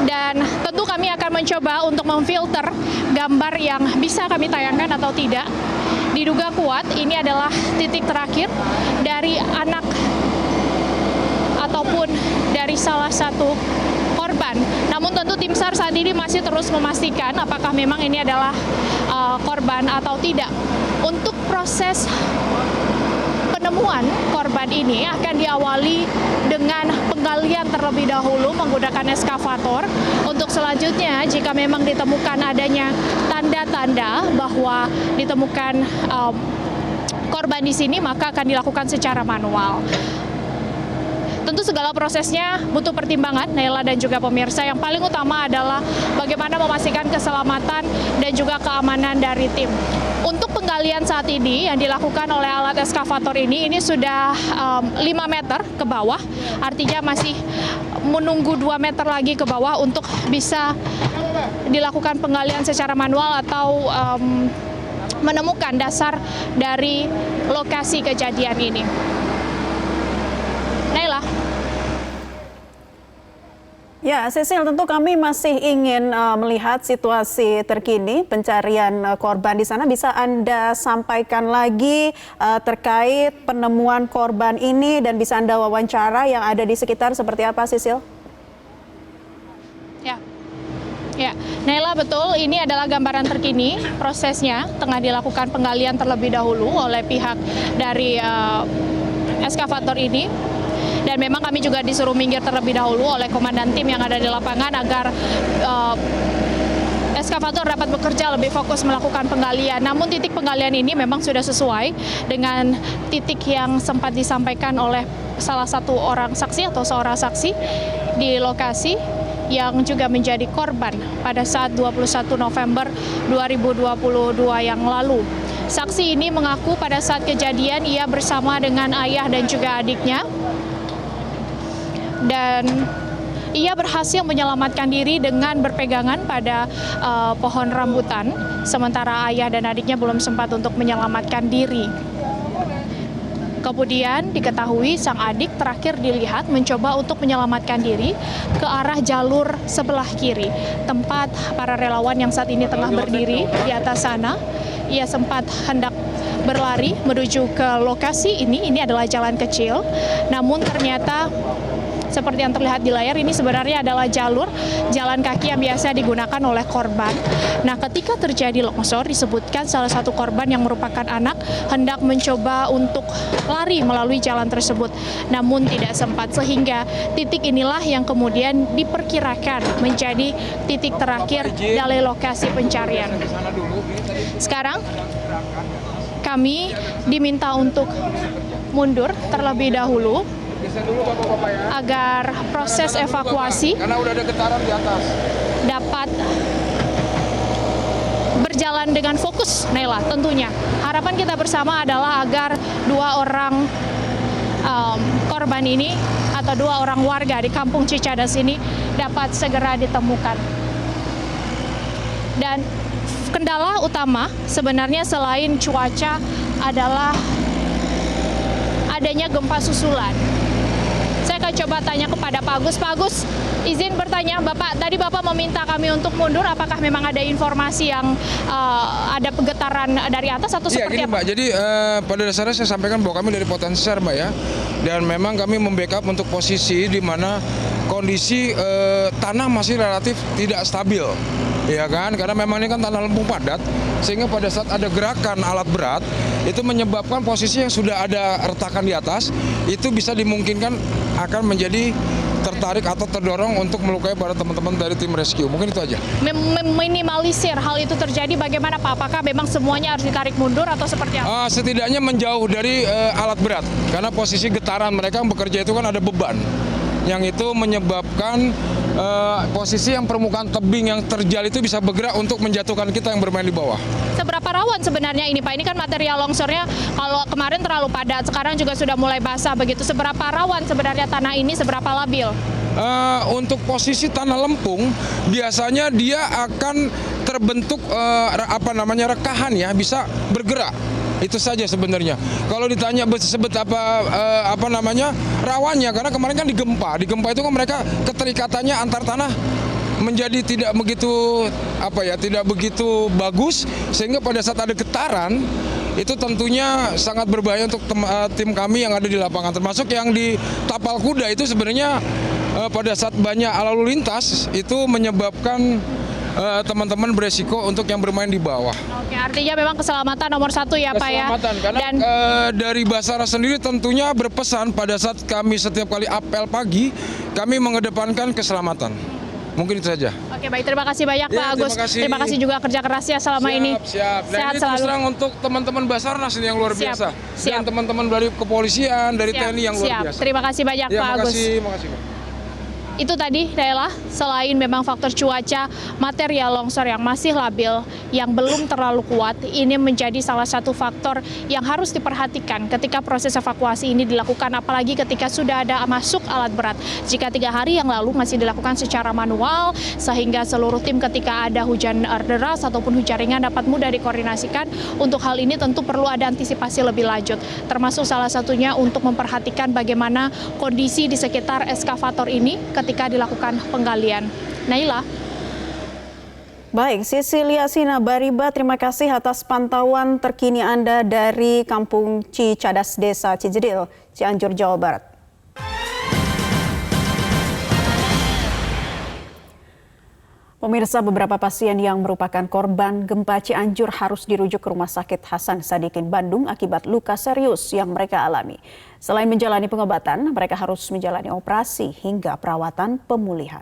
Dan tentu kami akan mencoba untuk memfilter gambar yang bisa kami tayangkan atau tidak. Diduga kuat ini adalah titik terakhir dari anak ataupun dari salah satu korban. Namun tentu tim SAR saat ini masih terus memastikan apakah memang ini adalah korban atau tidak. Untuk proses penemuan korban ini akan diawali dengan penggalian terlebih dahulu menggunakan eskavator. Untuk selanjutnya, jika memang ditemukan adanya tanda-tanda bahwa ditemukan korban di sini, maka akan dilakukan secara manual. Tentu segala prosesnya butuh pertimbangan, Naila dan juga pemirsa. Yang paling utama adalah bagaimana memastikan keselamatan dan juga keamanan dari tim. Untuk penggalian saat ini yang dilakukan oleh alat eskavator ini sudah 5 meter ke bawah, artinya masih menunggu 2 meter lagi ke bawah untuk bisa dilakukan penggalian secara manual atau menemukan dasar dari lokasi kejadian ini. Naila. Ya, Sisil, tentu kami masih ingin melihat situasi terkini pencarian korban di sana. Bisa Anda sampaikan lagi terkait penemuan korban ini dan bisa Anda wawancara yang ada di sekitar seperti apa, Sisil? Ya, Naila, betul, ini adalah gambaran terkini. Prosesnya tengah dilakukan penggalian terlebih dahulu oleh pihak dari eskavator ini. Dan memang kami juga disuruh minggir terlebih dahulu oleh komandan tim yang ada di lapangan agar eskavator dapat bekerja lebih fokus melakukan penggalian. Namun titik penggalian ini memang sudah sesuai dengan titik yang sempat disampaikan oleh salah satu orang saksi atau seorang saksi di lokasi yang juga menjadi korban pada saat 21 November 2022 yang lalu. Saksi ini mengaku pada saat kejadian ia bersama dengan ayah dan juga adiknya. Dan ia berhasil menyelamatkan diri dengan berpegangan pada pohon rambutan, sementara ayah dan adiknya belum sempat untuk menyelamatkan diri. Kemudian diketahui sang adik terakhir dilihat mencoba untuk menyelamatkan diri ke arah jalur sebelah kiri, tempat para relawan yang saat ini tengah berdiri di atas sana. Ia sempat hendak berlari menuju ke lokasi ini adalah jalan kecil, namun ternyata seperti yang terlihat di layar ini sebenarnya adalah jalur jalan kaki yang biasa digunakan oleh korban. Nah, ketika terjadi longsor disebutkan salah satu korban yang merupakan anak hendak mencoba untuk lari melalui jalan tersebut, namun tidak sempat, sehingga titik inilah yang kemudian diperkirakan menjadi titik terakhir dari lokasi pencarian. Sekarang kami diminta untuk mundur terlebih dahulu agar proses evakuasi dapat berjalan dengan fokus, Naila, tentunya. Harapan kita bersama adalah agar 2 orang korban ini atau 2 orang warga di Kampung Cicadas ini dapat segera ditemukan. Dan kendala utama sebenarnya selain cuaca adalah adanya gempa susulan. Saya akan coba tanya kepada Pak Agus. Pak Agus, izin bertanya, Bapak, tadi Bapak meminta kami untuk mundur, apakah memang ada informasi yang ada getaran dari atas atau seperti gini, apa? Mbak, jadi pada dasarnya saya sampaikan bahwa kami dari potensi SAR, Mbak, ya. Dan memang kami membackup untuk posisi di mana kondisi tanah masih relatif tidak stabil. Ya kan, karena memang ini kan tanah lempung padat, sehingga pada saat ada gerakan alat berat, itu menyebabkan posisi yang sudah ada retakan di atas, itu bisa dimungkinkan akan menjadi tertarik atau terdorong untuk melukai para teman-teman dari tim rescue. Mungkin itu aja. Meminimalisir hal itu terjadi bagaimana Pak? Apakah memang semuanya harus ditarik mundur atau seperti apa? Setidaknya menjauh dari alat berat, karena posisi getaran mereka yang bekerja itu kan ada beban, yang itu menyebabkan posisi yang permukaan tebing yang terjal itu bisa bergerak untuk menjatuhkan kita yang bermain di bawah. Seberapa rawan sebenarnya ini Pak? Ini kan material longsornya kalau kemarin terlalu padat, sekarang juga sudah mulai basah begitu. Seberapa rawan sebenarnya tanah ini, seberapa labil? Untuk posisi tanah lempung, biasanya dia akan terbentuk rekahan ya, bisa bergerak. Itu saja sebenarnya. Kalau ditanya rawannya, karena kemarin kan di gempa itu kan mereka keterikatannya antar tanah menjadi tidak begitu bagus, sehingga pada saat ada getaran itu tentunya sangat berbahaya untuk tim kami yang ada di lapangan, termasuk yang di tapal kuda itu sebenarnya pada saat banyak lalu lintas itu menyebabkan teman-teman beresiko untuk yang bermain di bawah. Oke, artinya memang keselamatan nomor satu ya Pak ya. Keselamatan, karena dari Basarnas sendiri tentunya berpesan pada saat kami setiap kali apel pagi, kami mengedepankan keselamatan. Mungkin itu saja. Oke, baik, terima kasih banyak Pak Agus. Terima kasih juga kerja kerasnya selama ini. Siap. Dan Sehat ini selalu. terus terang untuk teman-teman Basarnas ini yang luar biasa. Dan teman-teman dari kepolisian, dari TNI yang luar biasa. Terima kasih banyak Pak Agus. Makasih. Itu tadi Naila, selain memang faktor cuaca, material longsor yang masih labil, yang belum terlalu kuat, ini menjadi salah satu faktor yang harus diperhatikan ketika proses evakuasi ini dilakukan, apalagi ketika sudah ada masuk alat berat. Jika 3 hari yang lalu masih dilakukan secara manual, sehingga seluruh tim ketika ada hujan deras ataupun hujan ringan dapat mudah dikoordinasikan, untuk hal ini tentu perlu ada antisipasi lebih lanjut, termasuk salah satunya untuk memperhatikan bagaimana kondisi di sekitar eskavator ini ketika dilakukan penggalian. Naila. Baik, Sisilia Sinabariba, terima kasih atas pantauan terkini Anda dari Kampung Cicadas, Desa Cijedil, Cianjur, Jawa Barat. Pemirsa, beberapa pasien yang merupakan korban gempa Cianjur harus dirujuk ke Rumah Sakit Hasan Sadikin Bandung akibat luka serius yang mereka alami. Selain menjalani pengobatan, mereka harus menjalani operasi hingga perawatan pemulihan.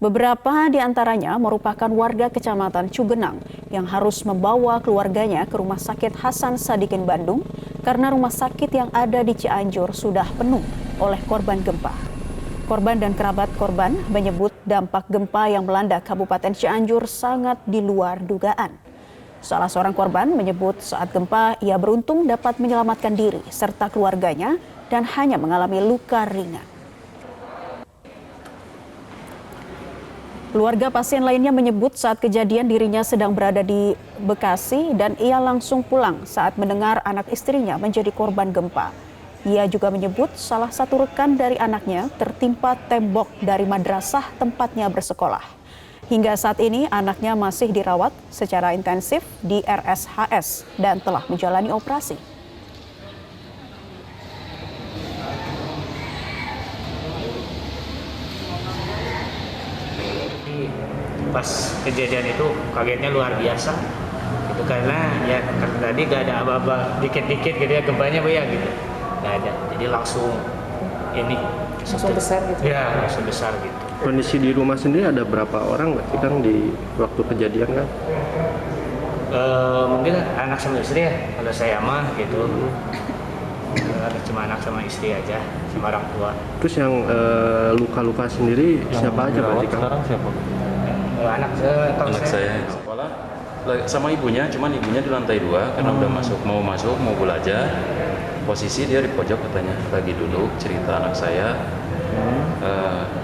Beberapa di antaranya merupakan warga Kecamatan Cugenang yang harus membawa keluarganya ke Rumah Sakit Hasan Sadikin Bandung karena rumah sakit yang ada di Cianjur sudah penuh oleh korban gempa. Korban dan kerabat korban menyebut dampak gempa yang melanda Kabupaten Cianjur sangat di luar dugaan. Salah seorang korban menyebut saat gempa ia beruntung dapat menyelamatkan diri serta keluarganya dan hanya mengalami luka ringan. Keluarga pasien lainnya menyebut saat kejadian dirinya sedang berada di Bekasi dan ia langsung pulang saat mendengar anak istrinya menjadi korban gempa. Ia juga menyebut salah satu rekan dari anaknya tertimpa tembok dari madrasah tempatnya bersekolah. Hingga saat ini anaknya masih dirawat secara intensif di RSHS dan telah menjalani operasi. Pas kejadian itu kagetnya luar biasa. Itu karena ya tadi gak ada apa-apa, dikit-dikit gitu ya gempanya ya gitu. Gak ada. Jadi langsung besar gitu. Ya, langsung besar gitu. Kondisi di rumah sendiri ada berapa orang berarti Kang di waktu kejadian kan? Mungkin anak sama istri ya, kalau saya mah gitu. Cuma anak sama istri aja, sama orang tua. Terus yang luka-luka sendiri yang siapa aja berarti Kang? Sekarang siapa? Anak saya sekolah sama ibunya, cuman ibunya di lantai 2 karena udah mau belajar. Posisi dia di pojok katanya, lagi duduk cerita anak saya.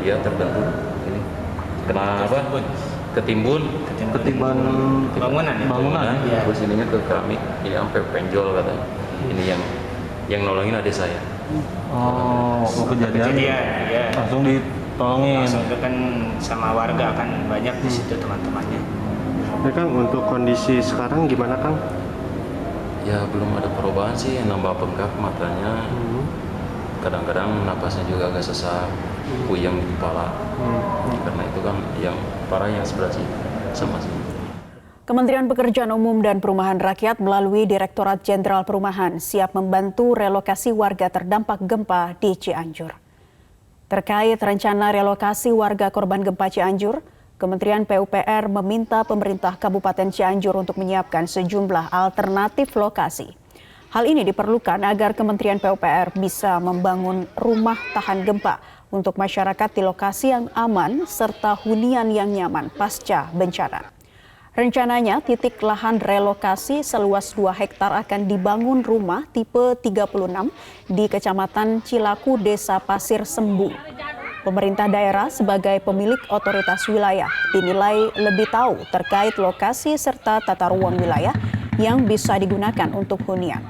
Dia terbentur ini kenapa ketimbun ketiban bangunan ya. Terus ininya ke kami, ini sampai penjol katanya. Ini yang nolongin adik saya. Oh, kejadian ya. langsung ditolongin. Langsung itu kan sama warga kan banyak di situ teman-temannya. Ya Kang, untuk kondisi sekarang gimana Kang? Ya belum ada perubahan sih, nambah bengkak matanya. Kadang-kadang napasnya juga agak sesak, puyeng di kepala. Karena itu kan yang parah yang sebelah sini sama sini. Kementerian Pekerjaan Umum dan Perumahan Rakyat melalui Direktorat Jenderal Perumahan siap membantu relokasi warga terdampak gempa di Cianjur. Terkait rencana relokasi warga korban gempa Cianjur, Kementerian PUPR meminta pemerintah Kabupaten Cianjur untuk menyiapkan sejumlah alternatif lokasi. Hal ini diperlukan agar Kementerian PUPR bisa membangun rumah tahan gempa untuk masyarakat di lokasi yang aman serta hunian yang nyaman pasca bencana. Rencananya titik lahan relokasi seluas 2 hektar akan dibangun rumah tipe 36 di Kecamatan Cilaku, Desa Pasir Sembu. Pemerintah daerah sebagai pemilik otoritas wilayah dinilai lebih tahu terkait lokasi serta tata ruang wilayah yang bisa digunakan untuk hunian.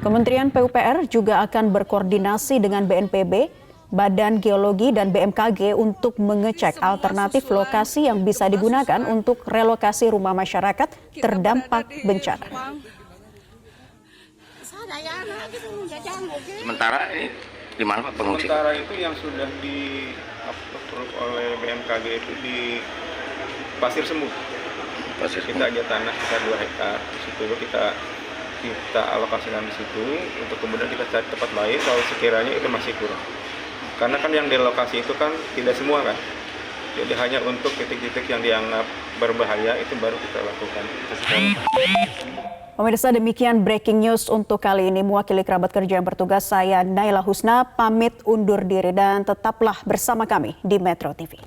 Kementerian PUPR juga akan berkoordinasi dengan BNPB, Badan Geologi dan BMKG untuk mengecek alternatif lokasi yang bisa digunakan untuk relokasi rumah masyarakat terdampak bencana. Sementara ini di mana Pak pengungsi? Sementara itu yang sudah di-approve oleh BMKG itu di Pasir Sembu. Kita aja tanah sekitar 2 hektar. Di situ kita alokasikan di situ untuk kemudian kita cari tempat lain kalau sekiranya itu masih kurang. Karena kan yang direlokasi itu kan tidak semua kan. Jadi hanya untuk titik-titik yang dianggap berbahaya itu baru kita lakukan. Pemirsa, demikian breaking news untuk kali ini. Mewakili kerabat kerja yang bertugas, saya Naila Husna pamit undur diri dan tetaplah bersama kami di Metro TV.